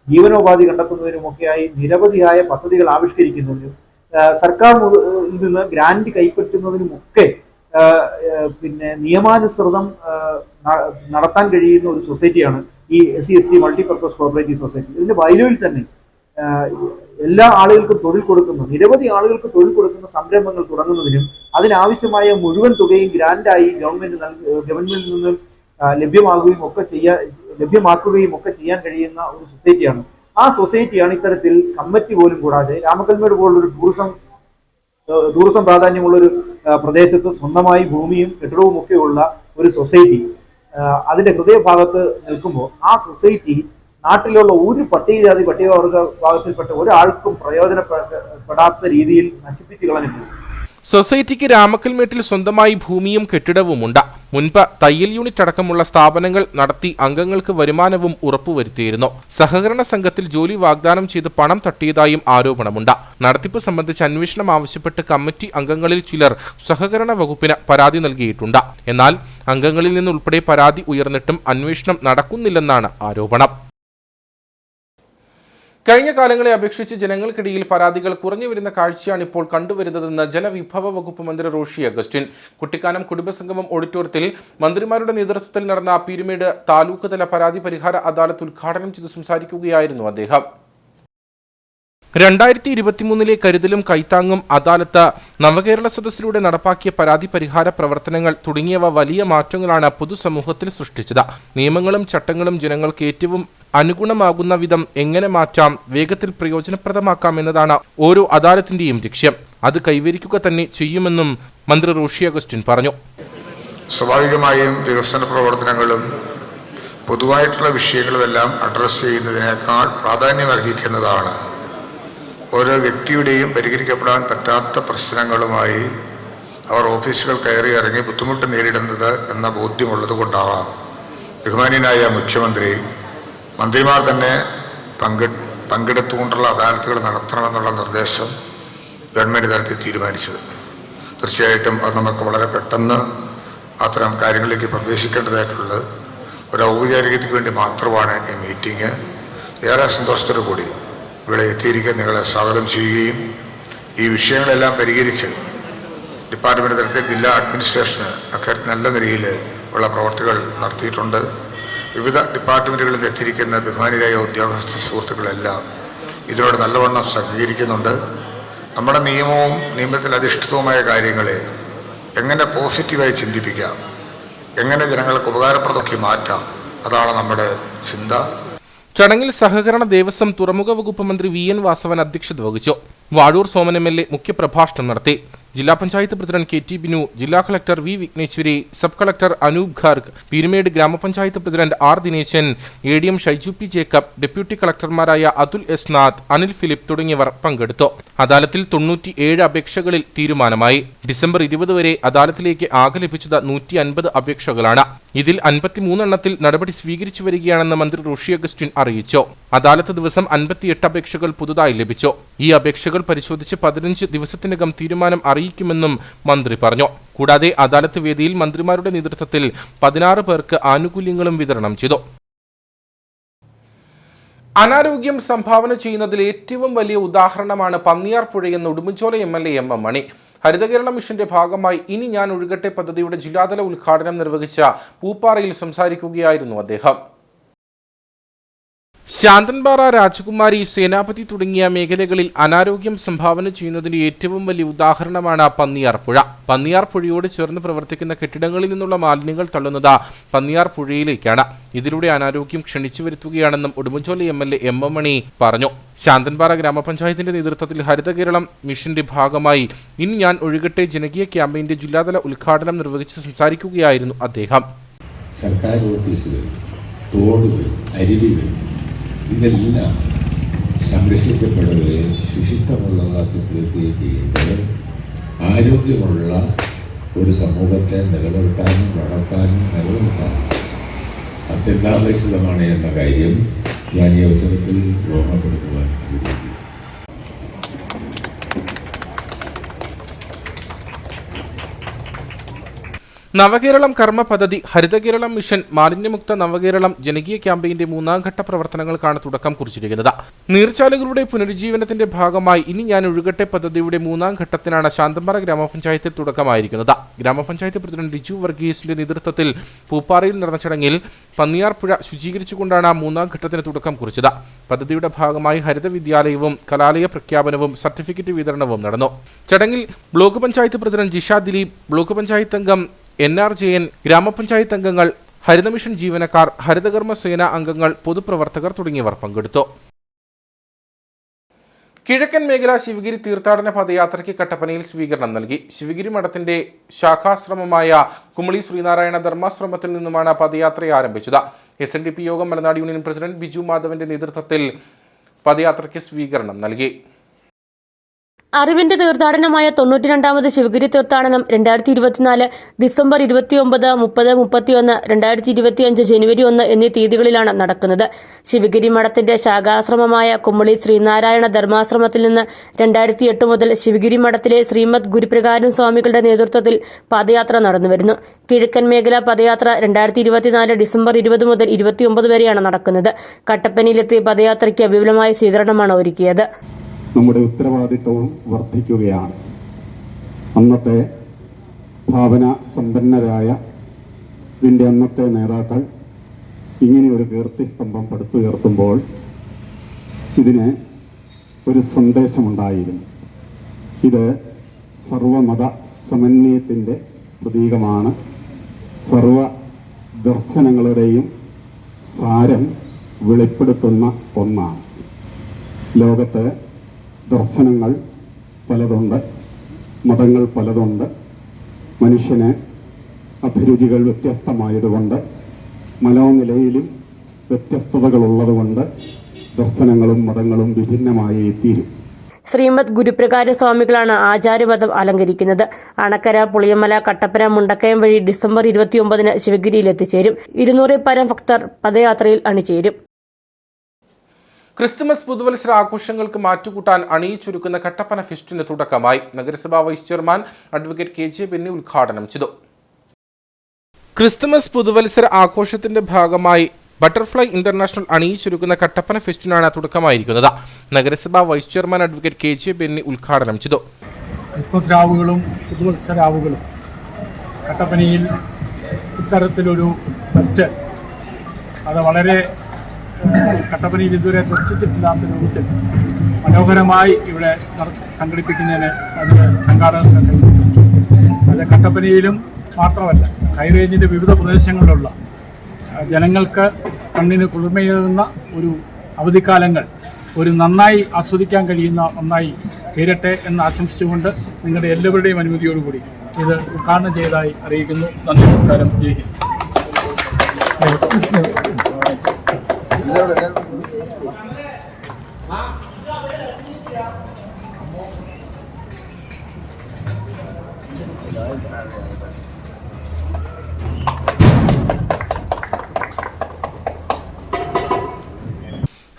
ജീവനോപാധി കണ്ടെത്തുന്നതിനുമൊക്കെയായി നിരവധിയായ പദ്ധതികൾ ആവിഷ്കരിക്കുന്നതിനും സർക്കാർ നിന്ന് ഗ്രാന്റ് കൈപ്പറ്റുന്നതിനുമൊക്കെ നിയമാനുസൃതം നടത്താൻ കഴിയുന്ന ഒരു സൊസൈറ്റിയാണ് ഈ SC/ST മൾട്ടിപർപ്പസ് കോഓപ്പറേറ്റീവ് സൊസൈറ്റി. ഇതിന്റെ ബൈലോയിൽ തന്നെ എല്ലാ ആളുകൾക്കും തൊഴിൽ കൊടുക്കുന്ന, നിരവധി ആളുകൾക്ക് തൊഴിൽ കൊടുക്കുന്ന സംരംഭങ്ങൾ തുടങ്ങുന്നതിനും അതിനാവശ്യമായ മുഴുവൻ തുകയും ഗ്രാന്റായി ഗവൺമെന്റിൽ നിന്നും ലഭ്യമാക്കുകയും ഒക്കെ ചെയ്യാൻ കഴിയുന്ന ഒരു സൊസൈറ്റിയാണ്. ആ സൊസൈറ്റിയാണ് ഇത്തരത്തിൽ കമ്മിറ്റി പോലും കൂടാതെ രാമക്കൽമേട് പോലുള്ളൊരു ടൂറിസം പ്രാധാന്യമുള്ളൊരു പ്രദേശത്ത് സ്വന്തമായി ഭൂമിയും കെട്ടിടവും ഒക്കെയുള്ള ഒരു സൊസൈറ്റി അതിന്റെ ഹൃദയഭാഗത്ത് നിൽക്കുമ്പോൾ ആ സൊസൈറ്റി നാട്ടിലുള്ള ഒരു പട്ടികവർഗ വിഭാഗത്തിൽപ്പെട്ട ഒരാൾക്കും പ്രയോജനപ്പെടാത്ത രീതിയിൽ നശിപ്പിച്ചു കളഞ്ഞിട്ടുണ്ട്. സൊസൈറ്റിക്ക് രാമക്കൽമേട്ടിൽ സ്വന്തമായി ഭൂമിയും കെട്ടിടവുമുണ്ട്. മുൻപ് തയ്യൽ യൂണിറ്റ് അടക്കമുള്ള സ്ഥാപനങ്ങൾ നടത്തി അംഗങ്ങൾക്ക് വരുമാനവും ഉറപ്പുവരുത്തിയിരുന്നു. സഹകരണ സംഘത്തിൽ ജോലി വാഗ്ദാനം ചെയ്ത് പണം തട്ടിയതായും ആരോപണമുണ്ട്. നടത്തിപ്പ് സംബന്ധിച്ച് അന്വേഷണം ആവശ്യപ്പെട്ട് കമ്മിറ്റി അംഗങ്ങളിൽ ചിലർ സഹകരണ വകുപ്പിന് പരാതി നൽകിയിട്ടുണ്ട്. എന്നാൽ അംഗങ്ങളിൽ നിന്നുൾപ്പെടെ പരാതി ഉയർന്നിട്ടും അന്വേഷണം നടക്കുന്നില്ലെന്നാണ് ആരോപണം. കഴിഞ്ഞ കാലങ്ങളെ അപേക്ഷിച്ച് ജനങ്ങൾക്കിടയിൽ പരാതികൾ കുറഞ്ഞു വരുന്ന കാഴ്ചയാണ് ഇപ്പോൾ കണ്ടുവരുന്നതെന്ന് ജലവിഭവ വകുപ്പ് മന്ത്രി റോഷി അഗസ്റ്റിൻ കുട്ടിക്കാനം കുടുംബസംഗമം ഓഡിറ്റോറിയത്തിൽ മന്ത്രിമാരുടെ നേതൃത്വത്തിൽ നടന്ന പീരുമേട് താലൂക്ക് തല പരാതി പരിഹാര അദാലത്ത് ഉദ്ഘാടനം ചെയ്ത് സംസാരിക്കുകയായിരുന്നു അദ്ദേഹം. 2023 കരുതലും കൈത്താങ്ങും അദാലത്ത് നവകേരള സദസ്സിലൂടെ നടപ്പാക്കിയ പരാതി പരിഹാര പ്രവർത്തനങ്ങൾ തുടങ്ങിയവ വലിയ മാറ്റങ്ങളാണ് പൊതുസമൂഹത്തിൽ സൃഷ്ടിച്ചത്. നിയമങ്ങളും ചട്ടങ്ങളും ജനങ്ങൾക്ക് ഏറ്റവും അനുഗുണമാകുന്ന വിധം എങ്ങനെ മാറ്റാം, വേഗത്തിൽ പ്രയോജനപ്രദമാക്കാം എന്നതാണ് ഓരോ അദാലത്തിന്റെയും ലക്ഷ്യം. അത് കൈവരിക്കുക തന്നെ ചെയ്യുമെന്നും മന്ത്രി റോഷി അഗസ്റ്റിൻ പറഞ്ഞു. സ്വാഭാവികമായും വികസന പ്രവർത്തനങ്ങളും പൊതുവായിട്ടുള്ള വിഷയങ്ങളുമെല്ലാം അഡ്രസ്സ് ചെയ്യുന്നതിനേക്കാൾ പ്രാധാന്യമർഹിക്കുന്നതാണ് ഓരോ വ്യക്തിയുടെയും പരിഹരിക്കപ്പെടാൻ പറ്റാത്ത പ്രശ്നങ്ങളുമായി അവർ ഓഫീസുകൾ കയറി ഇറങ്ങി ബുദ്ധിമുട്ട് നേരിടുന്നത് എന്ന ബോധ്യമുള്ളത് കൊണ്ടാവാം ബഹുമാന്യനായ മുഖ്യമന്ത്രി മന്ത്രിമാർ തന്നെ പങ്കെടുത്തുകൊണ്ടുള്ള അദാലത്തുകൾ നടത്തണമെന്നുള്ള നിർദ്ദേശം ഗവൺമെൻറ് തലത്തിൽ തീരുമാനിച്ചത്. തീർച്ചയായിട്ടും അത് നമുക്ക് വളരെ പെട്ടെന്ന് അത്തരം കാര്യങ്ങളിലേക്ക് പ്രവേശിക്കേണ്ടതായിട്ടുള്ളത് ഒരു ഔപചാരികതയ്ക്ക് വേണ്ടി മാത്രമാണ് ഈ മീറ്റിംഗ്. ഏറെ സന്തോഷത്തോടു കൂടി ഇവിടെ എത്തിയിരിക്കാൻ നിങ്ങളെ സ്വാഗതം ചെയ്യുകയും ഈ വിഷയങ്ങളെല്ലാം പരിഹരിച്ച് ഡിപ്പാർട്ട്മെൻറ്റ് തലത്തിൽ ജില്ലാ അഡ്മിനിസ്ട്രേഷന് അക്കാര്യത്തിൽ നല്ല നിലയിൽ ഉള്ള പ്രവർത്തികൾ നടത്തിയിട്ടുണ്ട്. വിവിധ ഡിപ്പാർട്ട്മെൻറ്റുകളിൽ എത്തിയിരിക്കുന്ന ബഹുമാനിയായ ഉദ്യോഗസ്ഥ സുഹൃത്തുക്കളെല്ലാം ഇതിനോട് നല്ലവണ്ണം സഹകരിക്കുന്നുണ്ട്. നമ്മുടെ നിയമവും നിയമത്തിൽ അധിഷ്ഠിതവുമായ കാര്യങ്ങളെ എങ്ങനെ പോസിറ്റീവായി ചിന്തിപ്പിക്കാം, എങ്ങനെ ജനങ്ങൾക്ക് ഉപകാരപ്രദമാക്കി മാറ്റാം, അതാണ് നമ്മുടെ ചിന്ത. ചടങ്ങിൽ സഹകരണ ദേവസ്വം തുറമുഖ വകുപ്പ് മന്ത്രി VN വാസവൻ അധ്യക്ഷത വഹിച്ചു. വാഴൂർ സോമൻ MLA മുഖ്യപ്രഭാഷണം നടത്തി. ജില്ലാ പഞ്ചായത്ത് പ്രസിഡന്റ് KT ബിനു, ജില്ലാ collector V Vigneshwari, sub collector Anoop Garg, Peermade ഗ്രാമപഞ്ചായത്ത് president R Dineshan, ADM Shaiju P Jacob, deputy കളക്ടർമാരായ അതുൽ എസ് നാഥ്, അനിൽ ഫിലിപ്പ് തുടങ്ങിയവർ പങ്കെടുത്തു. അദാലത്തിൽ 97 അപേക്ഷകളിൽ തീരുമാനമായി. ഡിസംബർ 20 വരെ അദാലത്തിലേക്ക് ആകെ ലഭിച്ചത് 150 അപേക്ഷകളാണ്. ഇതിൽ 53 എണ്ണത്തിൽ നടപടി സ്വീകരിച്ചു വരികയാണെന്ന് മന്ത്രി റോഷി അഗസ്റ്റിൻ അറിയിച്ചു. അദാലത്ത് ദിവസം 58 അപേക്ഷകൾ പുതുതായി ലഭിച്ചു. ഈ അപേക്ഷകൾ പരിശോധിച്ച് 15 ദിവസത്തിനകം തീരുമാനം അറിയിക്കുമെന്നും മന്ത്രി പറഞ്ഞു. കൂടാതെ അദാലത്ത് വേദിയിൽ മന്ത്രിമാരുടെ നേതൃത്വത്തിൽ 16 പേർക്ക് ആനുകൂല്യങ്ങളും വിതരണം ചെയ്തു. അനാരോഗ്യം സംഭാവന ചെയ്യുന്നതിൽ ഏറ്റവും വലിയ ഉദാഹരണമാണ് പന്നിയാർ പുഴയെന്ന് ഉടുമ്പൻചോല MLA MM മണി. ഹരിതകേരള മിഷന്റെ ഭാഗമായി ഇനി ഞാൻ ഒഴുകട്ടെ പദ്ധതിയുടെ ജില്ലാതല ഉദ്ഘാടനം നിർവഹിച്ച പൂപ്പാറയിൽ സംസാരിക്കുകയായിരുന്നു അദ്ദേഹം. ശാന്തൻപാറ, രാജകുമാരി, സേനാപതി തുടങ്ങിയ മേഖലകളിൽ അനാരോഗ്യം സംഭാവന ചെയ്യുന്നതിന്റെ ഏറ്റവും വലിയ ഉദാഹരണമാണ് പന്നിയാർ പുഴ. പന്നിയാർ പുഴയോട് ചേർന്ന് പ്രവർത്തിക്കുന്ന കെട്ടിടങ്ങളിൽ നിന്നുള്ള മാലിന്യങ്ങൾ തള്ളുന്നത് പന്നിയാർ പുഴയിലേക്കാണ്. ഇതിലൂടെ അനാരോഗ്യം ക്ഷണിച്ചു വരുത്തുകയാണെന്നും ഉടുമ്പൻചോല MLA M. M. മണി പറഞ്ഞു. ശാന്തൻപാറ ഗ്രാമപഞ്ചായത്തിന്റെ നേതൃത്വത്തിൽ ഹരിത കേരളം മിഷന്റെ ഭാഗമായി ഇനി ഞാൻ ഒഴുകട്ടെ ജനകീയ ക്യാമ്പയിന്റെ ജില്ലാതല ഉദ്ഘാടനം നിർവഹിച്ച് സംസാരിക്കുകയായിരുന്നു അദ്ദേഹം. സർക്കാർ ഓഫീസുകൾ, തോടുകൾ, അരുവികൾ ഇതെല്ലാം സംരക്ഷിക്കപ്പെടുകയും ശുചിത്വമുള്ളതാക്കി തീർക്കുകയും ചെയ്യുമ്പോൾ ആരോഗ്യമുള്ള ഒരു സമൂഹത്തെ നിലനിർത്താനും വളർത്താനും നിലനിർത്താനും അത്യന്താപേക്ഷിതമാണ് എന്ന കാര്യം ഞാൻ ഈ അവസരത്തിൽ ഓർമ്മപ്പെടുത്തുവാൻ ആഗ്രഹിക്കുന്നു. നവകേരളം കർമ്മ പദ്ധതി, ഹരിത കേരളം മിഷൻ, മാലിന്യമുക്ത നവകേരളം ജനകീയ ക്യാമ്പയിന്റെ 3ാം ഘട്ട പ്രവർത്തനങ്ങൾക്കാണ് തുടക്കം കുറിച്ചിരിക്കുന്നത്. നീർച്ചാലുകളുടെ പുനരുജ്ജീവനത്തിന്റെ ഭാഗമായി ഇനി ഞാൻ ഒഴുകട്ടെ പദ്ധതിയുടെ 3ാം ഘട്ടത്തിനാണ് ശാന്തൻപാറ ഗ്രാമപഞ്ചായത്തിൽ തുടക്കമായിരിക്കുന്നത്. ഗ്രാമപഞ്ചായത്ത് പ്രസിഡന്റ് ലിജു വർഗീസിന്റെ നേതൃത്വത്തിൽ പൂപ്പാറയിൽ നടന്ന ചടങ്ങിൽ പന്നിയാർ പുഴ ശുചീകരിച്ചുകൊണ്ടാണ് 3ാം ഘട്ടത്തിന് തുടക്കം കുറിച്ചത്. പദ്ധതിയുടെ ഭാഗമായി ഹരിത വിദ്യാലയവും കലാലയ പ്രഖ്യാപനവും സർട്ടിഫിക്കറ്റ് വിതരണവും നടന്നു. ചടങ്ങിൽ block panchayat president Jisha Dileep, block panchayat അംഗം NR ജയൻ, ഗ്രാമപഞ്ചായത്ത് അംഗങ്ങൾ, ഹരിതമിഷൻ ജീവനക്കാർ, ഹരിതകർമ്മ സേന അംഗങ്ങൾ, പൊതുപ്രവർത്തകർ തുടങ്ങിയവർ പങ്കെടുത്തു. കിഴക്കൻ മേഖല ശിവഗിരി തീർത്ഥാടന പദയാത്രയ്ക്ക് കട്ടപ്പനയിൽ സ്വീകരണം നൽകി. ശിവഗിരി മഠത്തിന്റെ ശാഖാശ്രമമായ കുമളി ശ്രീനാരായണ ധർമാശ്രമത്തിൽ നിന്നുമാണ് പദയാത്ര ആരംഭിച്ചത്. SNDP യോഗം മലനാട് യൂണിയൻ പ്രസിഡന്റ് ബിജു മാധവന്റെ നേതൃത്വത്തിൽ പദയാത്രയ്ക്ക് സ്വീകരണം നൽകി. അറിവിന്റെ തീർത്ഥാടനമായ 92ാമത് ശിവഗിരി തീർത്ഥാടനം 2024 ഡിസംബർ 29, 30, 31, 2025 ജനുവരി 1 എന്നീ തീയതികളിലാണ് നടക്കുന്നത്. ശിവഗിരി മഠത്തിന്റെ ശാഖാശ്രമമായ കുമളി ശ്രീനാരായണ ധർമാശ്രമത്തിൽ നിന്ന് 2008 മുതൽ ശിവഗിരി മഠത്തിലെ ശ്രീമദ് ഗുരുപ്രകാരം സ്വാമികളുടെ നേതൃത്വത്തിൽ പദയാത്ര നടന്നുവരുന്നു. കിഴക്കൻ മേഖല പദയാത്ര 2024 ഡിസംബർ 20 മുതൽ 29 വരെയാണ് നടക്കുന്നത്. കട്ടപ്പനയിലെത്തിയ പദയാത്രയ്ക്ക് വിപുലമായ സ്വീകരണമാണ് ഒരുക്കിയത്. നമ്മുടെ ഉത്തരവാദിത്വവും വർദ്ധിക്കുകയാണ്. അന്നത്തെ ഭാവന സമ്പന്നരായ ഇതിൻ്റെ അന്നത്തെ നേതാക്കൾ ഇങ്ങനെയൊരു കീർത്തിസ്തംഭം പടുത്തുയർത്തുമ്പോൾ ഇതിന് ഒരു സന്ദേശമുണ്ടായിരുന്നു. ഇത് സർവമത സമന്വയത്തിൻ്റെ പ്രതീകമാണ്. സർവ ദർശനങ്ങളുടെയും സാരം വെളിപ്പെടുത്തുന്ന ഒന്നാണ്. ലോകത്ത് ദർശനങ്ങൾ പലതുണ്ട്, മതങ്ങൾ പലതുണ്ട്. മനുഷ്യന് അഭിരുചികൾ വ്യത്യസ്തമായതുകൊണ്ട്, മനോനിലയിലും വ്യത്യസ്തതകളുള്ളതുകൊണ്ട് ദർശനങ്ങളും മതങ്ങളും വിഭിന്നമായി തീരും. ശ്രീമദ് ഗുരുപ്രകാര സ്വാമികളാണ് ആചാര്യപദം അലങ്കരിക്കുന്നത്. അണക്കര, പുളിയമല, കട്ടപ്പന, മുണ്ടക്കയം വഴി ഡിസംബർ 29 ശിവഗിരിയിൽ എത്തിച്ചേരും. 200 പരം ഭക്തർ പദയാത്രയിൽ അണിചേരും. ക്രിസ്തുമസ് പുതുവത്സര ആഘോഷങ്ങൾക്ക് മാറ്റുകൂട്ടാൻ അണിയിച്ചൊരുക്കുന്ന കട്ടപ്പന ഫെസ്റ്റിന് തുടക്കമായി. നഗരസഭാ vice chairman advocate KJ Benny ഉദ്ഘാടനം ചെയ്തു. ക്രിസ്തുമസ് പുതുവത്സര ആഘോഷത്തിന്റെ ഭാഗമായി ബട്ടർഫ്ലൈ ഇന്റർനാഷണൽ അണിയിച്ചൊരുക്കുന്ന കട്ടപ്പന ഫെസ്റ്റിനാണ് തുടക്കമായിരിക്കുന്നത്. നഗരസഭാ vice chairman advocate KJ Benny ഉദ്ഘാടനം ചെയ്തു. ക്രിസ്മസ് രാവുകളും പുതുവത്സര രാവുകളും കട്ടപ്പനയിൽ ഇത്തരത്തിലൊരു ഫെസ്റ്റ് അത് വളരെ കട്ടപ്പനയിൽ ഇതുവരെ ദർശിച്ചിട്ടില്ലാത്ത രൂപത്തിൽ മനോഹരമായി ഇവിടെ സംഘടിപ്പിക്കുന്നതിന് അതിൻ്റെ സംഘാടകത്തിന് കഴിഞ്ഞു. അത് കട്ടപ്പനയിലും മാത്രമല്ല, ഹൈറേഞ്ചിൻ്റെ വിവിധ പ്രദേശങ്ങളിലുള്ള ജനങ്ങൾക്ക് കണ്ണിന് കുളിർമയേകുന്ന ഒരു അവധിക്കാലങ്ങൾ ഒരു നന്നായി ആസ്വദിക്കാൻ കഴിയുന്ന ഒന്നായി തീരട്ടെ എന്ന് ആശംസിച്ചുകൊണ്ട് നിങ്ങളുടെ എല്ലാവരുടെയും അനുമതിയോടുകൂടി ഇത് ഉദ്ഘാടനം ചെയ്തതായി അറിയിക്കുന്നു. നന്ദി, നമസ്കാരം, ജയ് ഹിന്ദ്.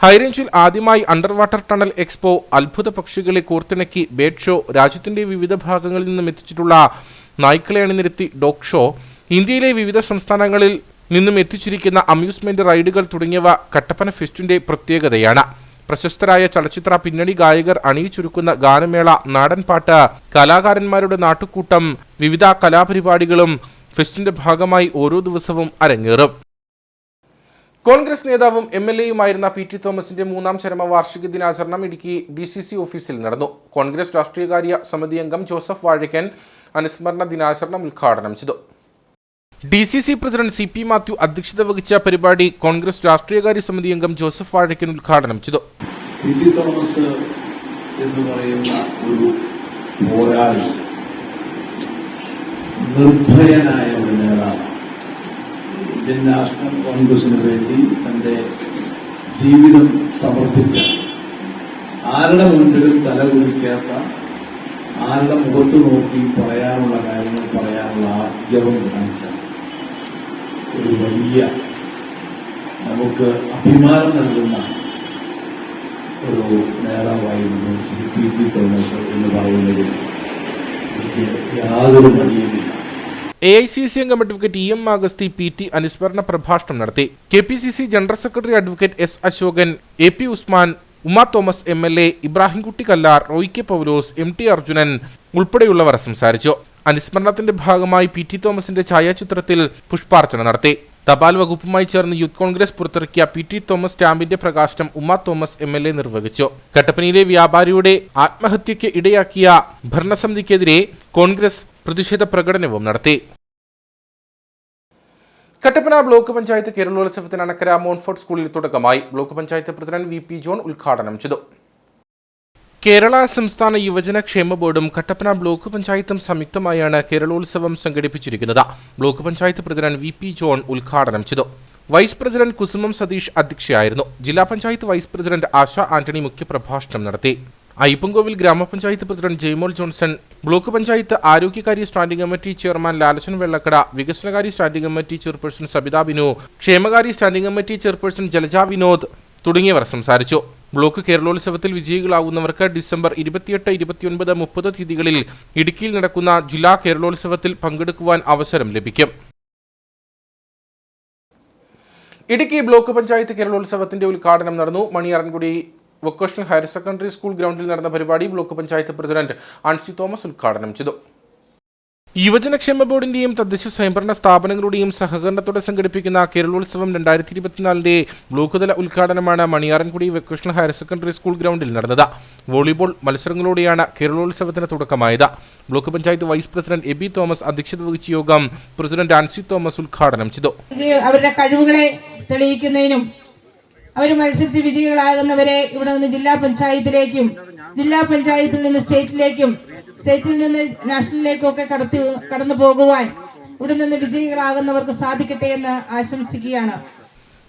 ഹൈറേഞ്ചിൽ ആദ്യമായി അണ്ടർ വാട്ടർ ടണൽ എക്സ്പോ, അത്ഭുത പക്ഷികളെ കോർത്തിണക്കി ബേഡ് ഷോ, രാജ്യത്തിന്റെ വിവിധ ഭാഗങ്ങളിൽ നിന്നും എത്തിച്ചിട്ടുള്ള നായ്ക്കളെ അണിനിരത്തി ഡോഗ് ഷോ, ഇന്ത്യയിലെ വിവിധ സംസ്ഥാനങ്ങളിൽ നിന്നും എത്തിച്ചിരിക്കുന്ന അമ്യൂസ്മെന്റ് റൈഡുകൾ തുടങ്ങിയവ കട്ടപ്പന ഫെസ്റ്റിന്റെ പ്രത്യേകതയാണ്. പ്രശസ്തരായ ചലച്ചിത്ര പിന്നണി ഗായകർ അണിയിച്ചൊരുക്കുന്ന ഗാനമേള, നാടൻപാട്ട്, കലാകാരന്മാരുടെ നാട്ടുകൂട്ടം, വിവിധ കലാപരിപാടികളും ഫെസ്റ്റിന്റെ ഭാഗമായി ഓരോ ദിവസവും അരങ്ങേറും. കോൺഗ്രസ് നേതാവും MLA-യുമായിരുന്ന PT തോമസിന്റെ മൂന്നാം ചരമവാർഷിക ദിനാചരണം ഇടുക്കി DCC ഓഫീസിൽ നടന്നു. കോൺഗ്രസ് രാഷ്ട്രീയകാര്യ സമിതി അംഗം ജോസഫ് വാഴക്കൻ അനുസ്മരണ ദിനാചരണം ഉദ്ഘാടനം ചെയ്തു. DCC പ്രസിഡന്റ് CP മാത്യു അധ്യക്ഷത വഹിച്ച പരിപാടി കോൺഗ്രസ് രാഷ്ട്രീയകാര്യ സമിതി അംഗം ജോസഫ് വാഴക്കൻ ഉദ്ഘാടനം ചെയ്തു. PT തോമസ് എന്ന് പറയുന്ന ഒരു പോരാളി, നിർഭയനായ ഒരു നേതാവ്, ഇന്ത്യൻ നാഷണൽ കോൺഗ്രസിന് വേണ്ടി തന്റെ ജീവിതം സമർപ്പിച്ച, ആരുടെ മുൻപിലും തലകുലിക്കാത്ത, ആരുടെ മുഖത്ത് നോക്കി പറയാനുള്ള കാര്യങ്ങൾ പറയാനുള്ള ആർജവം കാണിച്ച ഒരു വലിയ, നമുക്ക് അഭിമാനം നൽകുന്ന ഒരു നേതാവായിരുന്നു ശ്രീ PT തോമസ് എന്ന് പറയുന്നതിൽ എനിക്ക് യാതൊരു മടിയുമില്ല. AICC അംഗം അഡ്വക്കേറ്റ് EM അഗസ്തി PT അനുസ്മരണ പ്രഭാഷണം നടത്തി. KPCC general secretary advocate S Ashokan, AP Usman, Uma Thomas MLA, Ibrahimkutty Kallar, Roy K Paulose, MT Arjunan ഉൾപ്പെടെയുള്ളവർ സംസാരിച്ചു. അനുസ്മരണത്തിന്റെ ഭാഗമായി PT തോമസിന്റെ ഛായാചിത്രത്തിൽ പുഷ്പാർച്ചന നടത്തി. തപാൽ വകുപ്പുമായി ചേർന്ന് യൂത്ത് കോൺഗ്രസ് പുറത്തിറക്കിയ PT തോമസ് സ്റ്റാമ്പിന്റെ പ്രകാശനം ഉമ്മ തോമസ് MLA നിർവഹിച്ചു. കട്ടപ്പനയിലെ വ്യാപാരിയുടെ ആത്മഹത്യയ്ക്ക് ഇടയാക്കിയ ഭരണസമിതിക്കെതിരെ കോൺഗ്രസ് പ്രതിഷേധ പ്രകടനവും നടത്തി. കട്ടപ്പന ബ്ലോക്ക് പഞ്ചായത്ത് കേരളോത്സവത്തിന് അണക്കര മോൺഫോർട്ട് സ്കൂളിൽ തുടക്കമായി. Block panchayat president VP John ഉദ്ഘാടനം ചെയ്തു. കേരള സംസ്ഥാന യുവജന ക്ഷേമ ബോർഡും കട്ടപ്പന ബ്ലോക്ക് പഞ്ചായത്തും സംയുക്തമായാണ് കേരളോത്സവം സംഘടിപ്പിച്ചിരിക്കുന്നത്. Block panchayat president VP John ഉദ്ഘാടനം ചെയ്തു. വൈസ് പ്രസിഡന്റ് കുസുമം സതീഷ് അധ്യക്ഷയായിരുന്നു. ജില്ലാ പഞ്ചായത്ത് വൈസ് പ്രസിഡന്റ് ആശ ആന്റണി മുഖ്യപ്രഭാഷണം നടത്തി. അയ്യപ്പൻകോവിൽ ഗ്രാമപഞ്ചായത്ത് പ്രസിഡന്റ് ജെയ്മോൾ ജോൺസൺ, ബ്ലോക്ക് പഞ്ചായത്ത് ആരോഗ്യകാര്യ standing committee chairman Lalachan Vellakkada, വികസനകാര്യ standing committee chairperson Sabitha Binu, ക്ഷേമകാര്യ standing committee chairperson Jalaja Vinod തുടങ്ങിയവർ സംസാരിച്ചു. ബ്ലോക്ക് കേരളോത്സവത്തിൽ വിജയികളാകുന്നവർക്ക് ഡിസംബർ 28, 29, 30 തീയതികളിൽ ഇടുക്കിയിൽ നടക്കുന്ന ജില്ലാ കേരളോത്സവത്തിൽ പങ്കെടുക്കുവാൻ അവസരം ലഭിക്കും. ഇടുക്കി ബ്ലോക്ക് പഞ്ചായത്ത് കേരളോത്സവത്തിന്റെ ഉദ്ഘാടനം നടന്നു. Maniyarankudi vocational higher secondary school ഗ്രൗണ്ടിൽ നടന്ന പരിപാടി block panchayat president Ancy Thomas ഉദ്ഘാടനം ചെയ്തു. യുവജനക്ഷേമ ബോർഡിന്റെയും തദ്ദേശ സ്വയംഭരണ സ്ഥാപനങ്ങളുടെയും സഹകരണത്തോടെ സംഘടിപ്പിക്കുന്ന കേരളോത്സവം 2024 ബ്ലോക്ക് തല ഉദ്ഘാടനമാണ് Maniyarankudi vocational higher secondary school ഗ്രൗണ്ടിൽ നടന്നത്. വോളിബോൾ മത്സരങ്ങളോടെയാണ് കേരളോത്സവത്തിന് തുടക്കമായത്. Block panchayat vice president Aby Thomas അധ്യക്ഷത വഹിച്ച യോഗം പ്രസിഡന്റ് ആൻസി തോമസ് ഉദ്ഘാടനം ചെയ്തു. അവരുടെ കഴിവുകളെ തെളിയിക്കുന്നതിനും അവർ മത്സരിച്ച് വിജയികളാകുന്നവരെ ഇവിടെ നിന്ന് ജില്ലാ പഞ്ചായത്തിലേക്കും, ജില്ലാ പഞ്ചായത്തിൽ നിന്ന് സ്റ്റേറ്റിലേക്കും, സ്റ്റേറ്റിൽ നിന്ന് നാഷണലിലേക്കും ഒക്കെ കടന്നു പോകുവാൻ ഇവിടെ നിന്ന് വിജയികളാകുന്നവർക്ക് സാധിക്കട്ടെ എന്ന് ആശംസിക്കുകയാണ്.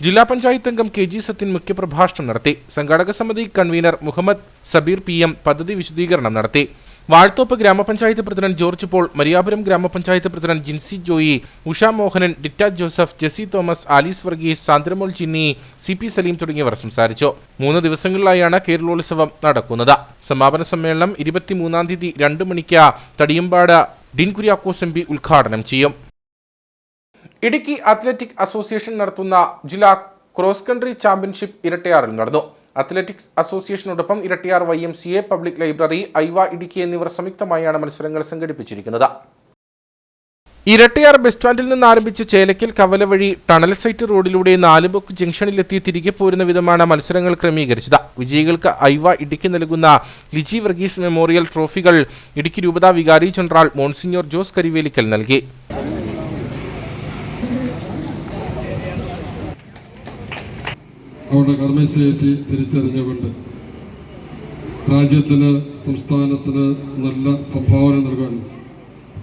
ജില്ലാ പഞ്ചായത്ത് അംഗം KG സത്യൻ മുഖ്യപ്രഭാഷണം നടത്തി. സംഘാടക സമിതി കൺവീനർ മുഹമ്മദ് സബീർ PM പദ്ധതി വിശദീകരണം നടത്തി. വാഴ്ത്തോപ്പ് ഗ്രാമപഞ്ചായത്ത് പ്രസിഡന്റ് ജോർജ് പോൾ, മരിയാപുരം ഗ്രാമപഞ്ചായത്ത് പ്രസിഡന്റ് ജിൻസി ജോയി, ഉഷ മോഹനൻ, ഡിറ്റ ജോസഫ്, ജെസി തോമസ്, ആലീസ് വർഗീസ്, സാന്ദ്രമോൾ ചിന്നി, CP സലീം തുടങ്ങിയവർ സംസാരിച്ചു. 3 ദിവസങ്ങളിലായാണ് കേരളോത്സവം നടക്കുന്നത്. സമാപന സമ്മേളനം 23-ാം തീയതി 2 മണിക്ക് തടിയമ്പാട് ഡീൻ കുര്യാക്കോസ് MP ഉദ്ഘാടനം ചെയ്യും. ഇടുക്കി അത്ലറ്റിക് അസോസിയേഷൻ നടത്തുന്ന ജില്ലാ ക്രോസ് കൺട്രി ചാമ്പ്യൻഷിപ്പ് ഇരട്ടയാറിൽ നടന്നു. അത്ലറ്റിക്സ് അസോസിയേഷനോടൊപ്പം Erattayar YMCA, public library, Aiva Idukki എന്നിവർ സംയുക്തമായാണ് മത്സരങ്ങൾ സംഘടിപ്പിച്ചിരിക്കുന്നത്. ഇരട്ടിയാർ ബസ് സ്റ്റാൻഡിൽ നിന്ന് ആരംഭിച്ച് ചേലക്കൽ കവല വഴി ടണൽ സൈറ്റ് റോഡിലൂടെ 4 ബുക്ക് ജംഗ്ഷനിലെത്തി തിരികെ പോരുന്ന വിധമാണ് മത്സരങ്ങൾ ക്രമീകരിച്ചത്. വിജയികൾക്ക് ഐവ ഇടുക്കി നൽകുന്ന ലിജി വർഗീസ് മെമ്മോറിയൽ ട്രോഫികൾ ഇടുക്കി രൂപതാ വികാരി ജനറൽ മോൺസിഞ്ഞോർ ജോസ് കരിവേലിക്കൽ നൽകി. അവരുടെ കർമ്മശേഷി തിരിച്ചറിഞ്ഞുകൊണ്ട് രാജ്യത്തിന്, സംസ്ഥാനത്തിന് നല്ല സംഭാവന നൽകാൻ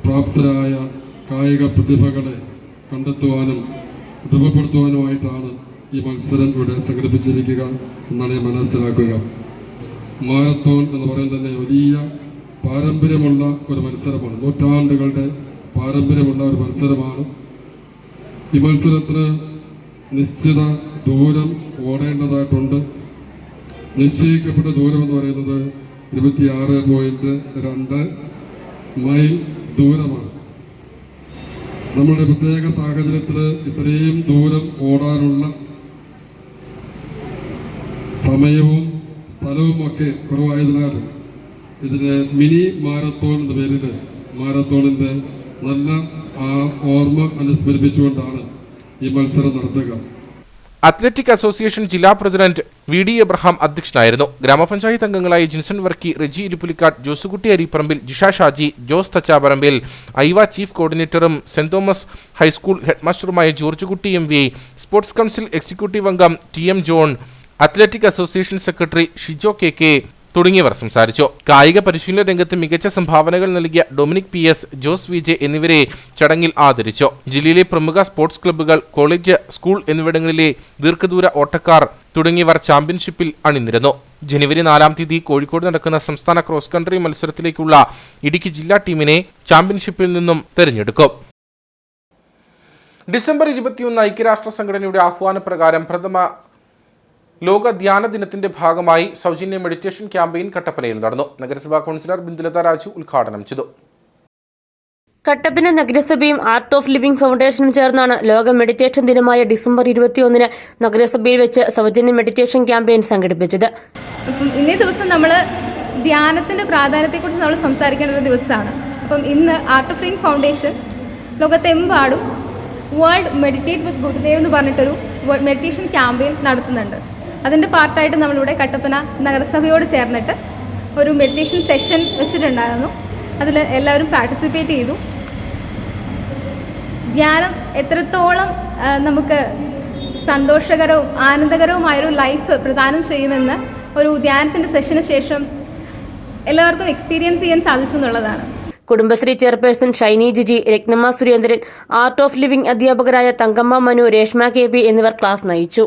പ്രാപ്തരായ കായിക പ്രതിഭകളെ കണ്ടെത്തുവാനും രൂപപ്പെടുത്തുവാനുമായിട്ടാണ് ഈ മത്സരം ഇവിടെ സംഘടിപ്പിച്ചിരിക്കുക എന്നാണ് ഞാൻ മനസ്സിലാക്കുക. മാരത്തോൺ എന്ന് പറയുന്നത് തന്നെ വലിയ പാരമ്പര്യമുള്ള ഒരു മത്സരമാണ്. നൂറ്റാണ്ടുകളുടെ പാരമ്പര്യമുള്ള ഒരു മത്സരമാണ്. ഈ മത്സരത്തിന് നിശ്ചിത ദൂരം ഓടേണ്ടതായിട്ടുണ്ട്. നിശ്ചയിക്കപ്പെട്ട ദൂരം എന്ന് പറയുന്നത് 26.2 മൈൽ ദൂരമാണ്. നമ്മുടെ പ്രത്യേക സാഹചര്യത്തിൽ ഇത്രയും ദൂരം ഓടാനുള്ള സമയവും സ്ഥലവും ഒക്കെ കുറവായതിനാൽ ഇതിന് മിനി മാരത്തോൺ എന്ന പേരിൽ മാരത്തോണിൻ്റെ നല്ല ഓർമ്മ അനുസ്മരിപ്പിച്ചുകൊണ്ടാണ് ഈ മത്സരം നടത്തുക. അത്ലറ്റിക് അസോസിയേഷൻ ജില്ലാ പ്രസിഡന്റ് VD എബ്രഹാം അധ്യക്ഷനായിരുന്നു. ഗ്രാമപഞ്ചായത്ത് അംഗങ്ങളായ ജിൻസൺ വർക്കി, റെജി ഇരിപ്പുലിക്കാട്, ജോസുകുട്ടി അരിപ്പറമ്പിൽ, ജിഷ ഷാജി, ജോസ് തച്ചാപറമ്പിൽ, ഐവ ചീഫ് കോർഡിനേറ്ററും സെന്റ് തോമസ് ഹൈസ്കൂൾ ഹെഡ്മാസ്റ്ററുമായ George Kutty MVA, sports council executive അംഗം TM John, athletic association secretary Shijo KK തുടങ്ങിയവർ സംസാരിച്ചു. കായിക പരിശീലന രംഗത്ത് മികച്ച സംഭാവനകൾ നൽകിയ ഡൊമിനിക് PS, ജോസ് VJ എന്നിവരെ ചടങ്ങിൽ ആദരിച്ചു. ജില്ലയിലെ പ്രമുഖ സ്പോർട്സ് ക്ലബ്ബുകൾ, കോളേജ്, സ്കൂൾ എന്നിവിടങ്ങളിലെ ദീർഘദൂര ഓട്ടക്കാർ തുടങ്ങിയവർ ചാമ്പ്യൻഷിപ്പിൽ അണിനിരന്നു. ജനുവരി 4-ാം തീയതി കോഴിക്കോട് നടക്കുന്ന സംസ്ഥാന ക്രോസ് കൺട്രി മത്സരത്തിലേക്കുള്ള ഇടുക്കി ജില്ലാ ടീമിനെ ചാമ്പ്യൻഷിപ്പിൽ നിന്നും തെരഞ്ഞെടുക്കും. ഡിസംബർ 21 ഐക്യരാഷ്ട്ര സംഘടനയുടെ ആഹ്വാനപ്രകാരം പ്രഥമ ലോക ധ്യാന ദിനത്തിന്റെ ഭാഗമായി സൗജന്യ മെഡിറ്റേഷൻ ക്യാമ്പയിൻ കട്ടപ്പനയിൽ നടന്നു. നഗരസഭാ കൗൺസിലർ ബിന്ദുലത രാജു ഉദ്ഘാടനം ചെയ്തു. കട്ടപ്പന നഗരസഭയും ആർട്ട് ഓഫ് ലിവിംഗ് ഫൗണ്ടേഷനും ചേർന്നാണ് ലോക മെഡിറ്റേഷൻ ദിനമായ ഡിസംബർ 21 നഗരസഭയിൽ വെച്ച് സൗജന്യ മെഡിറ്റേഷൻ ക്യാമ്പയിൻ സംഘടിപ്പിച്ചത്. ഇന്നേ ദിവസം നമ്മൾ ധ്യാനത്തിന്റെ പ്രാധാന്യത്തെക്കുറിച്ച് നമ്മൾ സംസാരിക്കേണ്ട ഒരു ദിവസമാണ്. അപ്പം ഇന്ന് ആർട്ട് ഓഫ് ലിവിംഗ് ഫൗണ്ടേഷൻ ലോകത്തെമ്പാടും വേൾഡ് മെഡിറ്റേറ്റ് വിത്ത് ഗുരുദേവ് എന്ന് പറഞ്ഞിട്ടൊരു മെഡിറ്റേഷൻ ക്യാമ്പയിൻ നടത്തുന്നുണ്ട്. അതിൻ്റെ പാർട്ടായിട്ട് നമ്മളിവിടെ കട്ടപ്പന നഗരസഭയോട് ചേർന്നിട്ട് ഒരു മെഡിറ്റേഷൻ സെഷൻ വെച്ചിട്ടുണ്ടായിരുന്നു. അതിൽ എല്ലാവരും പാർട്ടിസിപ്പേറ്റ് ചെയ്തു. ധ്യാനം എത്രത്തോളം നമുക്ക് സന്തോഷകരവും ആനന്ദകരവുമായൊരു ലൈഫ് പ്രദാനം ചെയ്യുമെന്ന് ഒരു ധ്യാനത്തിൻ്റെ സെഷന് ശേഷം എല്ലാവർക്കും എക്സ്പീരിയൻസ് ചെയ്യാൻ സാധിച്ചു എന്നുള്ളതാണ്. Kudumbashree chairperson Shiny Jiji, Rathnamma Surendran, art of living അധ്യാപകരായ തങ്കമ്മ മനു, രേഷ്മ KP എന്നിവർ ക്ലാസ് നയിച്ചു.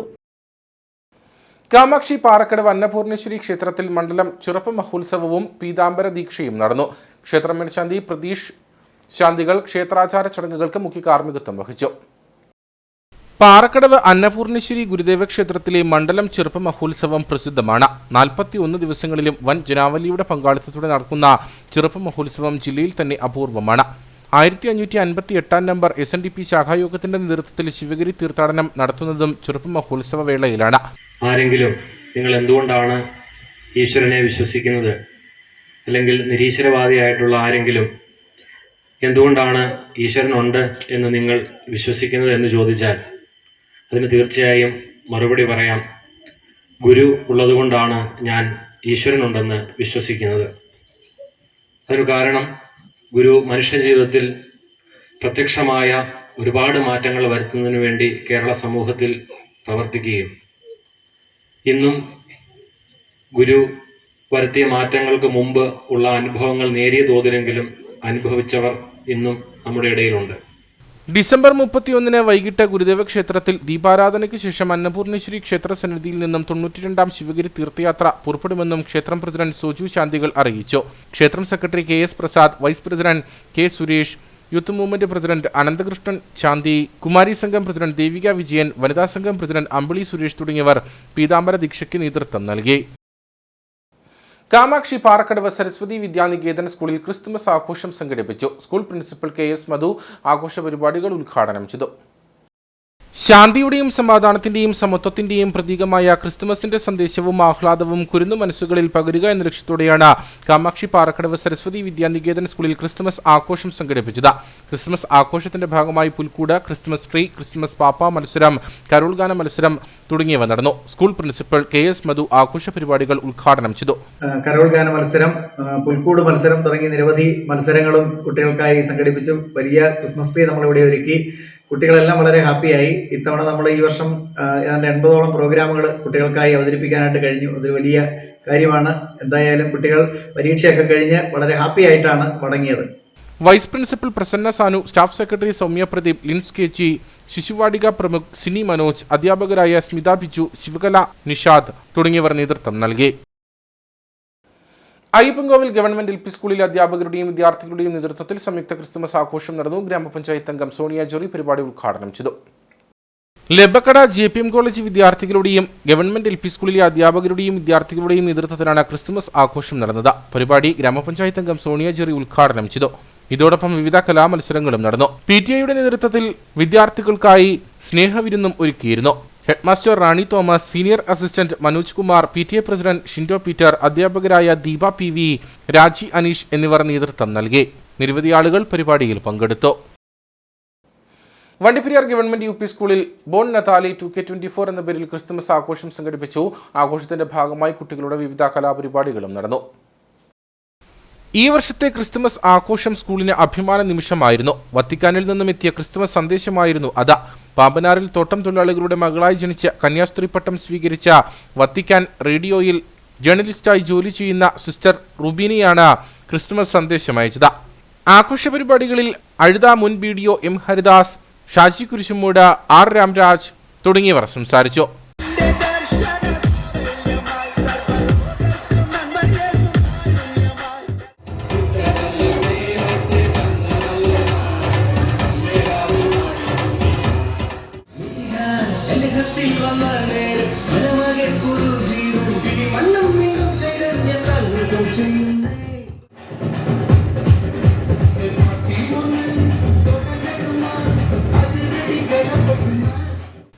കാമാക്ഷി പാറക്കടവ് അന്നപൂർണേശ്വരി ക്ഷേത്രത്തിൽ മണ്ഡലം ചെറുപ്പ മഹോത്സവവും പീതാംബര ദീക്ഷയും നടന്നു. ക്ഷേത്ര മേൽശാന്തി പ്രതീഷ് ശാന്തികൾ ക്ഷേത്രാചാര ചടങ്ങുകൾക്ക് മുഖ്യ കാർമ്മികത്വം വഹിച്ചു. പാറക്കടവ് അന്നപൂർണേശ്വരി ഗുരുദേവ ക്ഷേത്രത്തിലെ മണ്ഡലം ചെറുപ്പ മഹോത്സവം പ്രസിദ്ധമാണ്. 41 ദിവസങ്ങളിലും വൻ ജനാവലിയുടെ പങ്കാളിത്തത്തോടെ നടക്കുന്ന ചെറുപ്പ മഹോത്സവം ജില്ലയിൽ തന്നെ അപൂർവമാണ്. 1558 നമ്പർ SNDP ശാഖായോഗത്തിന്റെ നേതൃത്വത്തിൽ ശിവഗിരി തീർത്ഥാടനം നടത്തുന്നതും ചെറുപ്പ മഹോത്സവ വേളയിലാണ്. ആരെങ്കിലും നിങ്ങൾ എന്തുകൊണ്ടാണ് ഈശ്വരനെ വിശ്വസിക്കുന്നത്, അല്ലെങ്കിൽ നിരീശ്വരവാദിയായിട്ടുള്ള ആരെങ്കിലും എന്തുകൊണ്ടാണ് ഈശ്വരനുണ്ട് എന്ന് നിങ്ങൾ വിശ്വസിക്കുന്നത് എന്ന് ചോദിച്ചാൽ അതിന് തീർച്ചയായും മറുപടി പറയാം, ഗുരു ഉള്ളതുകൊണ്ടാണ് ഞാൻ ഈശ്വരനുണ്ടെന്ന് വിശ്വസിക്കുന്നത്. അതിനു കാരണം ഗുരു മനുഷ്യജീവിതത്തിൽ പ്രത്യക്ഷമായ ഒരുപാട് മാറ്റങ്ങൾ വരുത്തുന്നതിന് വേണ്ടി കേരള സമൂഹത്തിൽ പ്രവർത്തിക്കുകയും ഇന്നും ഗുരു വരുത്തിയ മാറ്റങ്ങൾക്ക് മുമ്പ് ഉള്ള അനുഭവങ്ങൾ നേരിയ തോതിലെങ്കിലും അനുഭവിച്ചവർ ഇന്നും നമ്മുടെ ഇടയിലുണ്ട്. ഡിസംബർ 31 വൈകിട്ട് ഗുരുദേവ ക്ഷേത്രത്തിൽ ദീപാരാധനയ്ക്ക് ശേഷം അന്നപൂർണേശ്വരി ക്ഷേത്ര സന്നിധിയിൽ നിന്നും 92-ാം ശിവഗിരി തീർത്ഥയാത്ര പുറപ്പെടുമെന്നും ക്ഷേത്രം പ്രസിഡന്റ് സോജു ശാന്തികൾ അറിയിച്ചു. ക്ഷേത്രം secretary KS Prasad, vice president K Suresh, youth movement president Ananthakrishnan Shanthi, കുമാരി സംഘം പ്രസിഡന്റ് ദേവിക വിജയൻ, വനിതാ സംഘം പ്രസിഡന്റ് അമ്പിളി സുരേഷ് തുടങ്ങിയവർ പീതാംബര ദീക്ഷയ്ക്ക് നേതൃത്വം നൽകി. കാമാക്ഷി പാറക്കടവ് സരസ്വതി വിദ്യാനികേതൻ സ്കൂളിൽ ക്രിസ്തുമസ് ആഘോഷം സംഘടിപ്പിച്ചു. സ്കൂൾ പ്രിൻസിപ്പൽ KS മധു ആഘോഷ പരിപാടികൾ ഉദ്ഘാടനം ചെയ്തു. ശാന്തിയുടെയും സമാധാനത്തിന്റെയും സമത്വത്തിന്റെയും പ്രതീകമായ ക്രിസ്തുമസിന്റെ സന്ദേശവും ആഹ്ലാദവും കുരുന്നു മനസ്സുകളിൽ പകരുക എന്ന ലക്ഷ്യത്തോടെയാണ് കാമാക്ഷി പാറക്കടവ് സരസ്വതി വിദ്യാനികേതൻ സ്കൂളിൽ ക്രിസ്തുമസ് ആഘോഷം സംഘടിപ്പിച്ചത്. ക്രിസ്തുമസ് ആഘോഷത്തിന്റെ ഭാഗമായി പുൽക്കൂട്, ക്രിസ്തുമസ് ട്രീ, ക്രിസ്തുമസ് പാപ്പ മത്സരം, കരോൾ ഗാന മത്സരം തുടങ്ങിയവ നടന്നു. സ്കൂൾ പ്രിൻസിപ്പൽ KS മധു ആഘോഷ പരിപാടികൾ ഉദ്ഘാടനം ചെയ്തു. കരോൾ ഗാന മത്സരം, പുൽക്കൂട് മത്സരം തുടങ്ങി നിരവധി മത്സരങ്ങളും കുട്ടികൾക്കായി സംഘടിപ്പിച്ചു. വലിയ ക്രിസ്മസ് ട്രീ നമ്മളിവിടെ ഒരുക്കി. കുട്ടികളെല്ലാം വളരെ ഹാപ്പിയായി. ഇത്തവണ നമ്മൾ ഈ വർഷം ഏതാണ്ട് 80ഓളം പ്രോഗ്രാമുകൾ കുട്ടികൾക്കായി അവതരിപ്പിക്കാനായിട്ട് കഴിഞ്ഞു. അതൊരു വലിയ കാര്യമാണ്. എന്തായാലും കുട്ടികൾ പരീക്ഷയൊക്കെ കഴിഞ്ഞ് വളരെ ഹാപ്പി ആയിട്ടാണ് മടങ്ങിയത്. Vice principal Prasanna Sanu, staff secretary Soumya Pradeep, Lins KG, ശിശുവാടിക പ്രമുഖ് സിനി മനോജ്, അധ്യാപകരായ സ്മിത ബിജു, ശിവകല നിഷാദ് തുടങ്ങിയവർ നേതൃത്വം നൽകി. അയ്യപ്പൻകോവിൽ ഗവൺമെന്റ് LP സ്കൂളിലെ അധ്യാപകരുടെയും വിദ്യാർത്ഥികളുടെയും നേതൃത്വത്തിൽ സംയുക്ത ക്രിസ്തുമസ് ആഘോഷം നടന്നു. ഗ്രാമപഞ്ചായത്ത് അംഗം സോണിയ ജോറി പരിപാടി ഉദ്ഘാടനം ചെയ്തു. ലെബക്കട JPM കോളേജ് വിദ്യാർത്ഥികളുടെയും ഗവൺമെന്റ് LP സ്കൂളിലെ അധ്യാപകരുടെയും വിദ്യാർത്ഥികളുടെയും നേതൃത്വത്തിലാണ് ക്രിസ്തുമസ് ആഘോഷം നടന്നത്. പരിപാടി ഗ്രാമപഞ്ചായത്ത് അംഗം സോണിയ ജോറി ഉദ്ഘാടനം ചെയ്തു. ഇതോടൊപ്പം വിവിധ കലാമത്സരങ്ങളും നടന്നു. PTAയുടെ നേതൃത്വത്തിൽ വിദ്യാർത്ഥികൾക്കായി സ്നേഹവിരുന്നും ഒരുക്കിയിരുന്നു. Headmaster Rani Thomas, senior assistant Manoj Kumar, PTA president Shindo Peter, അധ്യാപകരായ ദീപ PV, രാജി അനീഷ് എന്നിവർ നേതൃത്വം നൽകി. നിരവധി ആളുകൾ പരിപാടിയിൽ പങ്കെടുത്തു. വണ്ടിപ്പെരിയാർ ഗവൺമെന്റ് യു പി സ്കൂളിൽ ബോൺ നതാലി 2K24 എന്ന പേരിൽ ക്രിസ്തുമസ് ആഘോഷം സംഘടിപ്പിച്ചു. ആഘോഷത്തിന്റെ ഭാഗമായി കുട്ടികളുടെ വിവിധ കലാപരിപാടികളും നടന്നു. ഈ വർഷത്തെ ക്രിസ്തുമസ് ആഘോഷം സ്കൂളിന് അഭിമാന നിമിഷമായിരുന്നു. വത്തിക്കാനിൽ നിന്നും എത്തിയ ക്രിസ്തുമസ് സന്ദേശമായിരുന്നു അത്. പാമ്പനാറിൽ തോട്ടം തൊഴിലാളികളുടെ മകളായി ജനിച്ച് കന്യാസ്ത്രീ പട്ടം സ്വീകരിച്ച വത്തിക്കാൻ റേഡിയോയിൽ ജേർണലിസ്റ്റായി ജോലി ചെയ്യുന്ന സിസ്റ്റർ റുബീനിയാണ് ക്രിസ്തുമസ് സന്ദേശം അയച്ചത്. ആഘോഷ പരിപാടികളിൽ അഴുത മുൻ BDO M Haridas, Shaji Kurisumoodu, R Ramraj തുടങ്ങിയവർ സംസാരിച്ചു.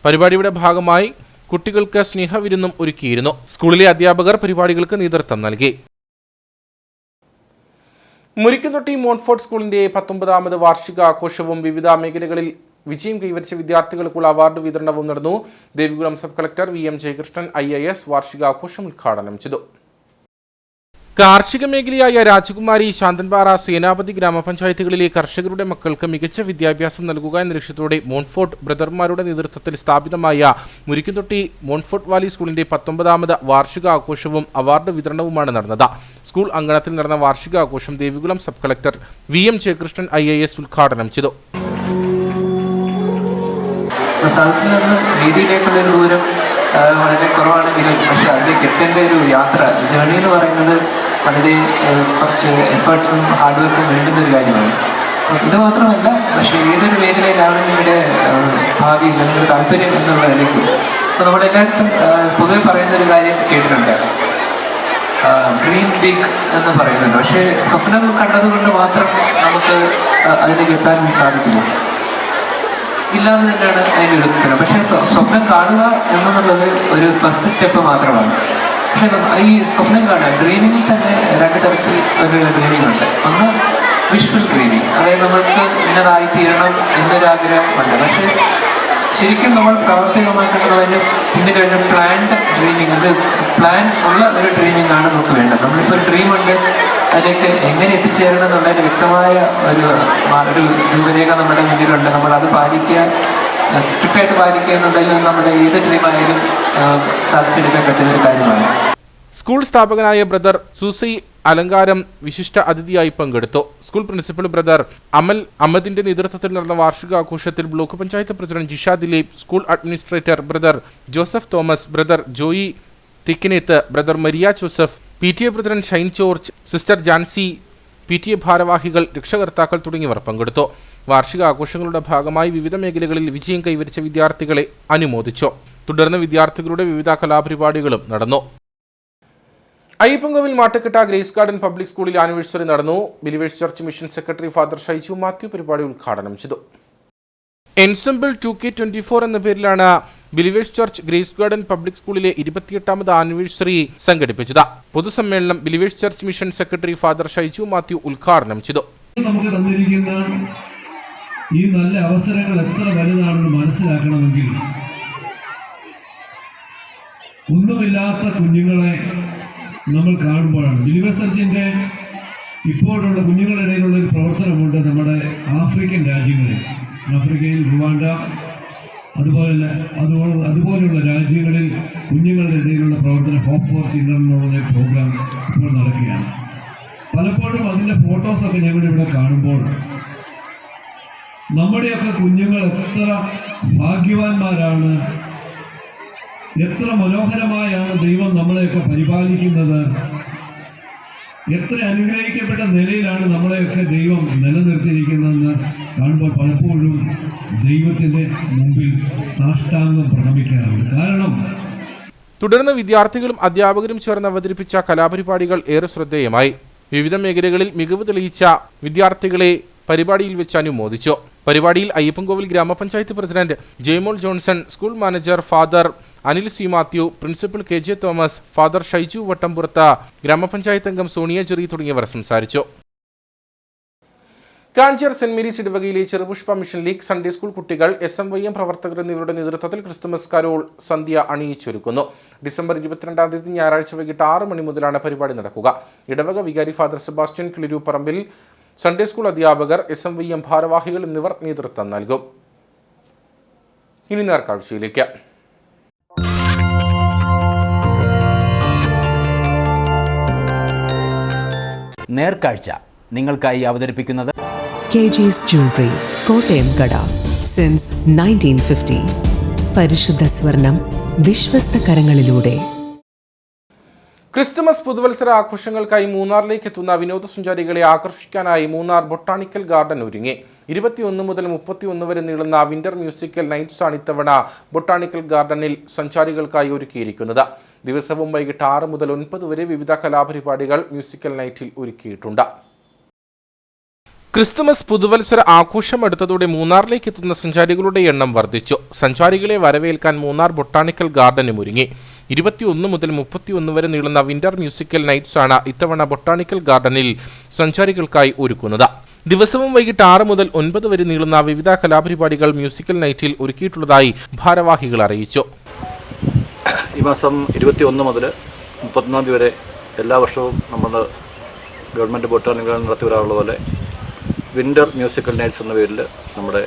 പരിപാടിയുടെ ഭാഗമായി കുട്ടികൾക്ക് സ്നേഹവിരുന്നും ഒരുക്കിയിരുന്നു. സ്കൂളിലെ അധ്യാപകർ പരിപാടികൾക്ക് നേതൃത്വം നൽകി. മുരിക്കുംതൊട്ടി മോൺഫോർട്ട് സ്കൂളിന്റെ 19ാമത് വാർഷിക ആഘോഷവും വിവിധ മേഖലകളിൽ വിജയം കൈവരിച്ച വിദ്യാർത്ഥികൾക്കുള്ള അവാർഡ് വിതരണവും നടന്നു. Devikulam sub collector VM Jayakrishnan IAS വാർഷികാഘോഷം ഉദ്ഘാടനം ചെയ്തു. കാർഷിക മേഖലയായ രാജകുമാരി, ശാന്തൻപാറ, സേനാപതി ഗ്രാമപഞ്ചായത്തുകളിലെ കർഷകരുടെ മക്കൾക്ക് മികച്ച വിദ്യാഭ്യാസം നൽകുക എന്ന ലക്ഷ്യത്തോടെ മോൺഫോർട്ട് ബ്രദർമാരുടെ നേതൃത്വത്തിൽ സ്ഥാപിതമായ മുരിക്കുംതൊട്ടി മോൺഫോർട്ട് വാലി സ്കൂളിന്റെ 19ാമത് വാർഷിക ആഘോഷവും അവാർഡ് വിതരണവുമാണ് നടന്നത്. സ്കൂൾ അങ്കണത്തിൽ നടന്ന വാർഷികാഘോഷം Devikulam sub collector VM Jayakrishnan IAS ഉദ്ഘാടനം ചെയ്തു. സദസ്സിൽ നിന്ന് വേദിയിലേക്കുള്ളൊരു ദൂരം വളരെ കുറവാണെങ്കിലും പക്ഷെ അതിലേക്ക് എത്തേണ്ട ഒരു യാത്ര, ജേർണി എന്ന് പറയുന്നത് വളരെ കുറച്ച് എഫേർട്സും ഹാർഡ് വർക്കും വേണ്ടുന്ന ഒരു കാര്യമാണ്. ഇത് മാത്രമല്ല, പക്ഷേ ഏതൊരു മേഖലയിലാണ് നിങ്ങളുടെ ഭാവി, നിങ്ങളുടെ താല്പര്യം എന്നുള്ളതിലേക്ക് അപ്പോൾ നമ്മളെല്ലായിടത്തും പൊതുവെ പറയുന്നൊരു കാര്യം കേട്ടിട്ടുണ്ട്, ഡ്രീം ബിഗ് എന്ന് പറയുന്നുണ്ട്. പക്ഷേ സ്വപ്നം കണ്ടതുകൊണ്ട് മാത്രം നമുക്ക് അതിലേക്ക് എത്താൻ സാധിക്കില്ല, ഇല്ലാന്ന് തന്നെയാണ് അതിൻ്റെ ഒരു ഉത്തരം. പക്ഷേ സ്വപ്നം കാണുക എന്നുള്ളത് ഒരു ഫസ്റ്റ് സ്റ്റെപ്പ് മാത്രമാണ്. പക്ഷേ ഈ സ്വപ്നം കാണുക, ഡ്രീമിങ്ങിൽ തന്നെ രണ്ട് തരത്തിൽ ഒരു ഡ്രീമിംഗ് ഉണ്ട്. ഒന്ന് വിഷ്വൽ ഡ്രീമിങ്, അതായത് നമ്മൾക്ക് ഇന്നതായി തീരണം എന്നൊരാഗ്രഹമുണ്ട്. പക്ഷേ ശരിക്കും നമ്മൾ പ്രാവർത്തികമാക്കുന്നതിന് പിന്നിലൊരു പ്ലാൻഡ് ഡ്രീമിങ്, അത് പ്ലാൻ ഉള്ള ഒരു ഡ്രീമിംഗ് ആണ് നമുക്ക് വേണ്ടത്. നമ്മളിപ്പോൾ ഒരു ഡ്രീമുണ്ട്, അതിലേക്ക് എങ്ങനെ എത്തിച്ചേരണം എന്നുള്ളതിന് വ്യക്തമായ ഒരു രൂപരേഖ നമ്മുടെ മുന്നിലുണ്ട്. നമ്മളത് പാലിക്കുക, സ്ട്രിക്റ്റായിട്ട് പാലിക്കുക എന്നുള്ളതിൽ നമ്മുടെ ഏത് ഡ്രീമായാലും സാധിച്ചെടുക്കാൻ പറ്റുന്ന ഒരു കാര്യമാണ്. സ്കൂൾ സ്ഥാപകനായ ബ്രദർ സൂസി അലങ്കാരം വിശിഷ്ട അതിഥിയായി പങ്കെടുത്തു. സ്കൂൾ പ്രിൻസിപ്പൽ ബ്രദർ അമൽ അഹമ്മദിന്റെ നേതൃത്വത്തിൽ നടന്ന വാർഷികാഘോഷത്തിൽ block panchayat president Jisha Dileep, school administrator brother Joseph Thomas, brother Joy Thikkinethu, brother Maria Joseph, PTA president Shine George, sister Jancy, PTA ഭാരവാഹികൾ, രക്ഷകർത്താക്കൾ തുടങ്ങിയവർ പങ്കെടുത്തു. വാർഷികാഘോഷങ്ങളുടെ ഭാഗമായി വിവിധ മേഖലകളിൽ വിജയം കൈവരിച്ച വിദ്യാർത്ഥികളെ അനുമോദിച്ചു. തുടർന്ന് വിദ്യാർത്ഥികളുടെ വിവിധ കലാപരിപാടികളും നടന്നു. Ayyappancoil Mattukatta Grace Garden Public സ്കൂളിൽ ആനിവേഴ്സറി നടന്നു. Believers Church Mission secretary Father Shaiju Mathew പരിപാടി ഉദ്ഘാടനം ചെയ്തു. എൻസെമ്പിൾ 2K24 എന്ന പേരിലാണ് Believers Church Grace Garden Public സ്കൂളിലെ 28ാമത് ആനിവേഴ്സറി സംഘടിപ്പിച്ചത്. പൊതുസമ്മേളനം Believers Church Mission secretary Father Shaiju Mathew ഉദ്ഘാടനം ചെയ്തു. നമുക്ക് തന്നിരിക്കുന്ന ഈ നല്ല അവസരങ്ങൾ എത്ര വലുതാണെന്ന് മനസ്സിലാക്കണമെങ്കിൽ ഒന്നുമില്ലാത്ത കുഞ്ഞുങ്ങളെ നമ്മൾ കാണുമ്പോഴാണ്. ബിലീവേഴ്സ് ചർച്ചിന്റെ ഇപ്പോഴുള്ള കുഞ്ഞുങ്ങളുടെ ഇടയിലുള്ള ഒരു പ്രവർത്തനമുണ്ട്. നമ്മുടെ ആഫ്രിക്കൻ രാജ്യങ്ങളിൽ, ആഫ്രിക്കയിൽ റുവാണ്ട അതുപോലെയുള്ള രാജ്യങ്ങളിൽ കുഞ്ഞുങ്ങളുടെ ഇടയിലുള്ള പ്രവർത്തനം ഹോപ്പ് ഫോർ ചിൽഡ്രൻ എന്നുള്ള പ്രോഗ്രാം ഇപ്പോൾ നടക്കുകയാണ്. പലപ്പോഴും അതിൻ്റെ ഫോട്ടോസൊക്കെ ഞങ്ങളിവിടെ കാണുമ്പോൾ നമ്മുടെയൊക്കെ കുഞ്ഞുങ്ങൾ എത്ര ഭാഗ്യവാന്മാരാണ്, എത്ര മനോഹരമായാണ് ദൈവം നമ്മളെയൊക്കെ പരിപാലിക്കുന്നത്, എത്ര അനുഗ്രഹിക്കപ്പെട്ട നിലയിലാണ് നമ്മളെയൊക്കെ ദൈവം നിലനിർത്തിയിരിക്കുന്നതെന്ന് കാണുമ്പോൾ പലപ്പോഴും ദൈവത്തിൻ്റെ മുമ്പിൽ സാഷ്ടാംഗം പ്രണമിക്കാറുണ്ട്. കാരണം തുടർന്ന് വിദ്യാർത്ഥികളും അധ്യാപകരും ചേർന്ന് അവതരിപ്പിച്ച കലാപരിപാടികൾ ഏറെ ശ്രദ്ധേയമായി. വിവിധ മേഖലകളിൽ മികവ് തെളിയിച്ച വിദ്യാർത്ഥികളെ പരിപാടിയിൽ വെച്ച് അനുമോദിച്ചു. പരിപാടിയിൽ അയ്യപ്പൻകോവിൽ ഗ്രാമപഞ്ചായത്ത് president Jaimol Johnson, school manager father Anil C Mathew, principal KJ Thomas, father Shaiju Vattampurath, ഗ്രാമപഞ്ചായത്ത് അംഗം സോണിയ ജെറി തുടങ്ങിയവർ സംസാരിച്ചു. കാഞ്ചിയാർ സെന്റ് മേരീസ് ഇടവകയിലെ Cherupushpa mission league Sunday school കുട്ടികൾ SMYM പ്രവർത്തകർ എന്നിവരുടെ നേതൃത്വത്തിൽ ക്രിസ്തുമസ് കരോൾ സന്ധ്യ അണിയിച്ചൊരുക്കുന്നു. ഡിസംബർ 22-ാം തീയതി ഞായറാഴ്ച വൈകിട്ട് 6 മണി മുതലാണ് പരിപാടി നടക്കുക. ഇടവക വികാരി ഫാദർ സെബാസ്റ്റ്യൻ കിളിരൂപ്പറമ്പിൽ, സൺഡേ സ്കൂൾ അധ്യാപകർ, SMYM ഭാരവാഹികൾ എന്നിവർ നേതൃത്വം നൽകും. ഇനി നേർക്കാഴ്ചയിലേക്ക്. നേർക്കാഴ്ച നിങ്ങൾക്കായി അവതരിപ്പിക്കുന്നത് KG's Jewelry, കോട്ടയം കട, സിൻസ് 1950. പരിശുദ്ധ സ്വർണം വിശ്വസ്ത കരങ്ങളിലൂടെ. ക്രിസ്തുമസ് പുതുവത്സര ആഘോഷങ്ങൾക്കായി മൂന്നാറിലേക്ക് എത്തുന്ന വിനോദസഞ്ചാരികളെ ആകർഷിക്കാനായി മൂന്നാർ ബൊട്ടാണിക്കൽ ഗാർഡൻ ഒരുങ്ങി. 21 മുതൽ 31 വരെ നീളുന്ന വിന്റർ മ്യൂസിക്കൽ നൈറ്റ്സ് ആണ് ഇത്തവണ ബൊട്ടാണിക്കൽ ഗാർഡനിൽ സഞ്ചാരികൾക്കായി ഒരുക്കിയിരിക്കുന്നത്. ദിവസവും വൈകിട്ട് 6 മുതൽ 9 വരെ വിവിധ കലാപരിപാടികൾ മ്യൂസിക്കൽ നൈറ്റിൽ ഒരുക്കിയിട്ടുണ്ട്. ക്രിസ്തുമസ് പുതുവത്സര ആഘോഷം അടുത്തതോടെ മൂന്നാറിലേക്ക് എത്തുന്ന സഞ്ചാരികളുടെ എണ്ണം വർദ്ധിച്ചു. സഞ്ചാരികളെ വരവേൽക്കാൻ മൂന്നാർ ബൊട്ടാണിക്കൽ ഗാർഡനും ഒരുങ്ങി. 21 മുതൽ 31 വരെ നീളുന്ന വിന്റർ മ്യൂസിക്കൽ നൈറ്റ്സ് ആണ് ഇത്തവണ ബൊട്ടാണിക്കൽ ഗാർഡനിൽ സഞ്ചാരികൾക്കായി ഒരുക്കുന്നത്. ദിവസവും വൈകിട്ട് 6 മുതൽ 9 വരെ നീളുന്ന വിവിധ കലാപരിപാടികൾ മ്യൂസിക്കൽ നൈറ്റിൽ ഒരുക്കിയിട്ടുള്ളതായി ഭാരവാഹികൾ അറിയിച്ചു. ഈ മാസം 21 മുതൽ 31 തീയതി വരെ എല്ലാ വർഷവും നമ്മൾ ഗവൺമെൻറ് ബൊട്ടാണിക്കൽ നടത്തി വരാറുള്ള പോലെ വിൻ്റർ മ്യൂസിക്കൽ നൈറ്റ്സ് എന്ന പേരിൽ നമ്മുടെ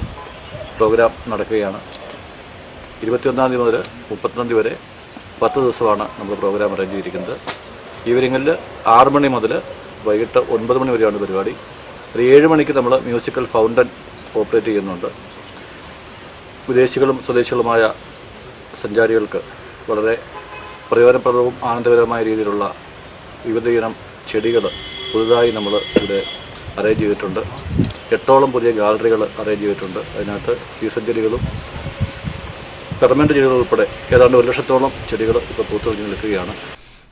പ്രോഗ്രാം നടക്കുകയാണ്. 21 തീയതി മുതൽ 31 തീയതി വരെ 10 ദിവസമാണ് നമ്മൾ പ്രോഗ്രാം അറേഞ്ച് ചെയ്തിരിക്കുന്നത്. ഈവനിങ്ങിൽ 6 മണി മുതൽ വൈകിട്ട് 9 മണി വരെയാണ് പരിപാടി. ഒരു 7 മണിക്ക് നമ്മൾ മ്യൂസിക്കൽ ഫൗണ്ടൻ ഓപ്പറേറ്റ് ചെയ്യുന്നുണ്ട്. വിദേശികളും സ്വദേശികളുമായ സഞ്ചാരികൾക്ക് വളരെ പ്രയോജനപ്രദവും ആനന്ദകരമായ രീതിയിലുള്ള വിവിധയിനം ചെടികൾ പുതുതായി നമ്മൾ ഇവിടെ അറേഞ്ച് ചെയ്തിട്ടുണ്ട്. 8ഓളം പുതിയ ഗാലറികൾ അറേഞ്ച് ചെയ്തിട്ടുണ്ട്. അതിനകത്ത് സീസൺ ചെടികളും പെർമനന്റ് ചെടികളും ഉൾപ്പെടെ ഏതാണ്ട് 1 ലക്ഷത്തോളം ചെടികൾ ഇപ്പോൾ പൂത്തുലഞ്ഞു നിൽക്കുകയാണ്.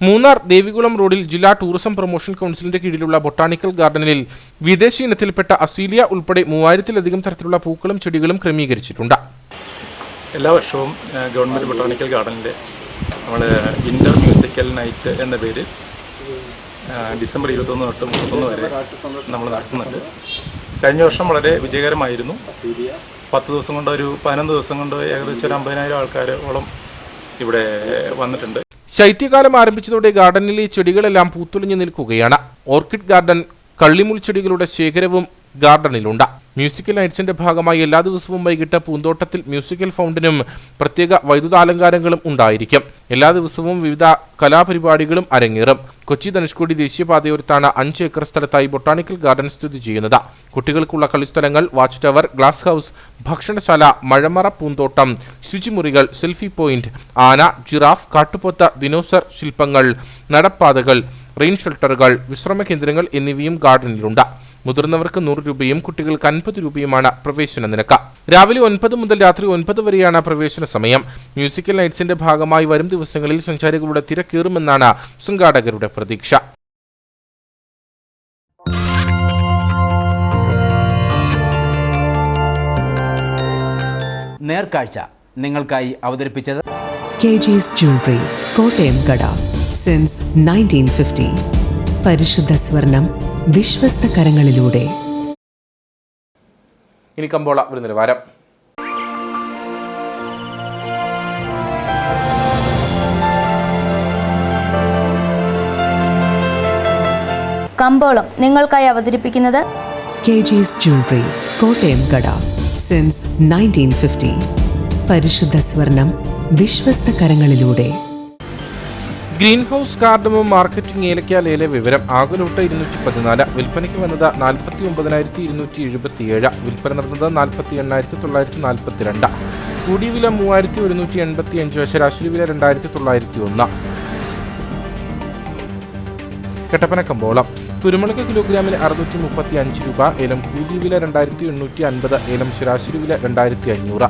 മൂന്നാർ ദേവികുളം റോഡിൽ ജില്ലാ ടൂറിസം പ്രൊമോഷൻ കൗൺസിലിന്റെ കീഴിലുള്ള ബൊട്ടാണിക്കൽ ഗാർഡനിൽ വിദേശി ഇനത്തിൽപ്പെട്ട അസീലിയ ഉൾപ്പെടെ 3000-ലധികം തരത്തിലുള്ള പൂക്കളും ചെടികളും ക്രമീകരിച്ചിട്ടുണ്ട്. എല്ലാ വർഷവും ഗവൺമെൻറ് ബൊട്ടാണിക്കൽ ഗാർഡനിലെ നമ്മൾ വിൻ്റർ മ്യൂസിക്കൽ നൈറ്റ് എന്ന പേരിൽ ഡിസംബർ 21 തൊട്ട് 31 വരെ നമ്മൾ നടത്തുന്നുണ്ട്. കഴിഞ്ഞ വർഷം വളരെ വിജയകരമായിരുന്നു. 10 ദിവസം കൊണ്ട്, ഒരു 11 ദിവസം കൊണ്ട് ഏകദേശം ഒരു 50,000 ആൾക്കാരോളം ഇവിടെ വന്നിട്ടുണ്ട്. ശൈത്യകാലം ആരംഭിച്ചതോടെ ഗാർഡനിലെ ചെടികളെല്ലാം പൂത്തുലഞ്ഞു നിൽക്കുകയാണ്. ഓർക്കിഡ് ഗാർഡൻ, കള്ളിമുൾ ചെടികളുടെ ശേഖരവും ഗാർഡനിലുണ്ട്. മ്യൂസിക്കൽ നൈറ്റ്സിന്റെ ഭാഗമായി എല്ലാ ദിവസവും വൈകിട്ട് പൂന്തോട്ടത്തിൽ മ്യൂസിക്കൽ ഫൗണ്ടനും പ്രത്യേക വൈദ്യുതാലങ്കാരങ്ങളും ഉണ്ടായിരിക്കും. എല്ലാ ദിവസവും വിവിധ കലാപരിപാടികളും അരങ്ങേറും. കൊച്ചി ധനുഷ്കോടി ദേശീയപാതയോരത്താണ് 5 ഏക്കർ സ്ഥലത്തായി ബൊട്ടാണിക്കൽ ഗാർഡൻ സ്ഥിതി ചെയ്യുന്നത്. കുട്ടികൾക്കുള്ള കളിസ്ഥലങ്ങൾ, വാച്ച് ടവർ, ഗ്ലാസ് ഹൗസ്, ഭക്ഷണശാല, മഴമറ പൂന്തോട്ടം, ശുചിമുറികൾ, സെൽഫി പോയിന്റ്, ആന, ജിറാഫ്, കാട്ടുപോത്ത, ദിനോസർ ശില്പങ്ങൾ, നടപ്പാതകൾ, റെയിൻ ഷെൽട്ടറുകൾ, വിശ്രമ കേന്ദ്രങ്ങൾ എന്നിവയും ഗാർഡനിലുണ്ട്. മുതിർന്നവർക്ക് 100 രൂപയും കുട്ടികൾക്ക് 50 രൂപയുമാണ് പ്രവേശന നിരക്ക്. രാവിലെ 9 മുതൽ രാത്രി 9 വരെയാണ് പ്രവേശന സമയം. മ്യൂസിക്കൽ നൈറ്റ്സിന്റെ ഭാഗമായി വരും ദിവസങ്ങളിൽ സഞ്ചാരികളുടെ തിരക്കേറുമെന്നാണ് സംഘാടകരുടെ പ്രതീക്ഷ. നേർക്കാഴ്ച നിങ്ങൾക്കായി അവതരിപ്പിച്ചത് KG's Jewelry, കോട്ടയം കട, സിൻസ് 1950. പരിശുദ്ധ സ്വർണം വിശ്വസ്ത കരങ്ങളിലൂടെ. ഇനി കമ്പോള ഒരു നിലവാരം. കമ്പോളം നിങ്ങൾക്കായി അവതരിപ്പിക്കുന്നത് KG's Jewelry, കോട്ടയം കട, സിൻസ് 1950. പരിശുദ്ധ സ്വർണം വിശ്വസ്ത കരങ്ങളിലൂടെ. ഗ്രീൻ ഹൗസ് കാർഡമം മാർക്കറ്റിംഗ് ഏലക്ക ലേല വിവരം. ആകലോട്ട് 214, വിൽപ്പനയ്ക്ക് വന്നത് 49,277, വിൽപ്പന നടന്നത് 48,942, കൂടിയ വില 3,185, ശരാശരി വില 2,901. കട്ടപ്പന കമ്പോളം. കുരുമുളക് കിലോഗ്രാമിന് 635 രൂപ, ഏലം കൂടിയ വില 2,850, ഏലം ശരാശരി വില 2,500.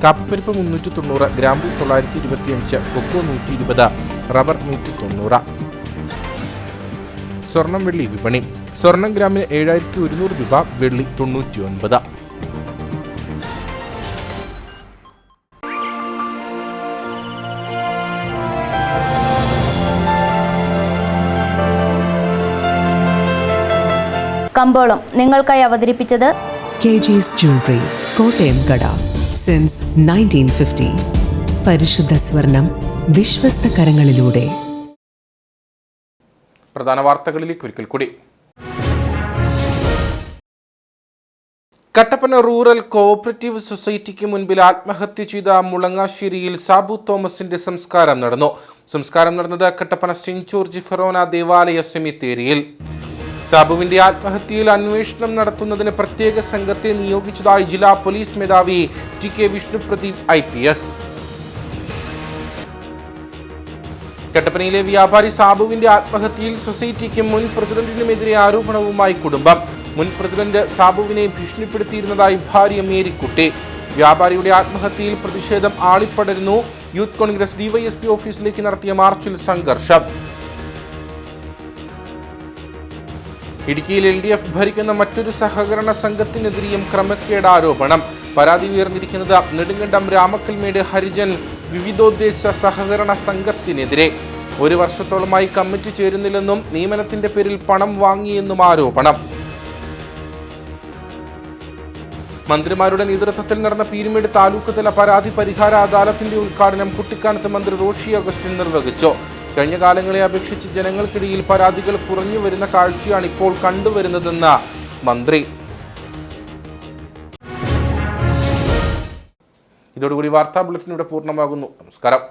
കാപ്പിപ്പരിപ്പ് 390, ഗ്രാമ്പൂ 925, കൊക്കോ 120, റബ്ബർ 190. സ്വർണം വെള്ളി വിപണി. സ്വർണം ഗ്രാമിന് 7,100 രൂപ, വെള്ളി 99. കമ്പോളം നിങ്ങൾക്കായി അവതരിപ്പിച്ചത് KG's Jewelry, കോട്ടയം കട. സിൻസ് 1950. പരിശുദ്ധ സ്വർണം വിശ്വസ്ത കരങ്ങളിലൂടെ. പ്രധാന വാർത്തകളിലേക്ക് ഒരിക്കൽ കൂടി. കട്ടപ്പന റൂറൽ കോഓപ്പറേറ്റീവ് സൊസൈറ്റിക്ക് മുൻപിൽ ആത്മഹത്യ ചെയ്ത മുളങ്ങാശ്ശേരിയിൽ സാബു തോമസിന്റെ സംസ്കാരം നടന്നു. സംസ്കാരം നടന്നത് കട്ടപ്പന സെന്റ് ജോർജ് ഫെറോന ദേവാലയ സെമിത്തേരിയിൽ. സാബുവിന്റെ ആത്മഹത്യയിൽ അന്വേഷണം നടത്തുന്നതിന് പ്രത്യേക സംഘത്തെ നിയോഗിച്ചതായി ജില്ലാ പോലീസ് മേധാവി TK വിഷ്ണുപ്രദീപ് IPS. കട്ടപ്പനയിലെ വ്യാപാരി സാബുവിന്റെ ആത്മഹത്യയിൽ സൊസൈറ്റിക്കും മുൻ പ്രസിഡന്റിനുമെതിരെ ആരോപണവുമായി കുടുംബം. മുൻ പ്രസിഡന്റ് സാബുവിനെ ഭീഷണിപ്പെടുത്തിയിരുന്നതായി ഭാര്യ മേരിക്കുട്ടി. വ്യാപാരിയുടെ ആത്മഹത്യയിൽ പ്രതിഷേധം ആളിപ്പടരുന്നു. യൂത്ത് കോൺഗ്രസ് DYSP ഓഫീസിലേക്ക് നടത്തിയ മാർച്ചിൽ സംഘർഷം. ഇടുക്കിയിൽ LDF ഭരിക്കുന്ന മറ്റൊരു സഹകരണ സംഘത്തിനെതിരെയും ക്രമക്കേട് ആരോപണം. പരാതി ഉയർന്നിരിക്കുന്നത് നെടുങ്കണ്ടം രാമക്കൽമേട് ഹരിജൻ വിവിധോദ്ദേശ സഹകരണ സംഘത്തിനെതിരെ. 1 വർഷത്തോളമായി കമ്മിറ്റി ചേരുന്നില്ലെന്നും നിയമനത്തിന്റെ പേരിൽ പണം വാങ്ങിയെന്നും ആരോപണം. മന്ത്രിമാരുടെ നേതൃത്വത്തിൽ നടന്ന പീരുമേട് താലൂക്ക് തല പരാതി പരിഹാര അദാലത്തിന്റെ ഉദ്ഘാടനം കുട്ടിക്കാനത്ത് മന്ത്രി റോഷി അഗസ്റ്റിൻ നിർവഹിച്ചു. കഴിഞ്ഞ കാലങ്ങളെ അപേക്ഷിച്ച് ജനങ്ങൾക്കിടയിൽ പരാതികൾ കുറഞ്ഞു വരുന്ന കാഴ്ചയാണ് ഇപ്പോൾ കണ്ടുവരുന്നതെന്ന് മന്ത്രി. ഇതോടുകൂടി വാർത്താ ബുള്ളറ്റിൻ ഇവിടെ പൂർണ്ണമാകുന്നു. നമസ്കാരം.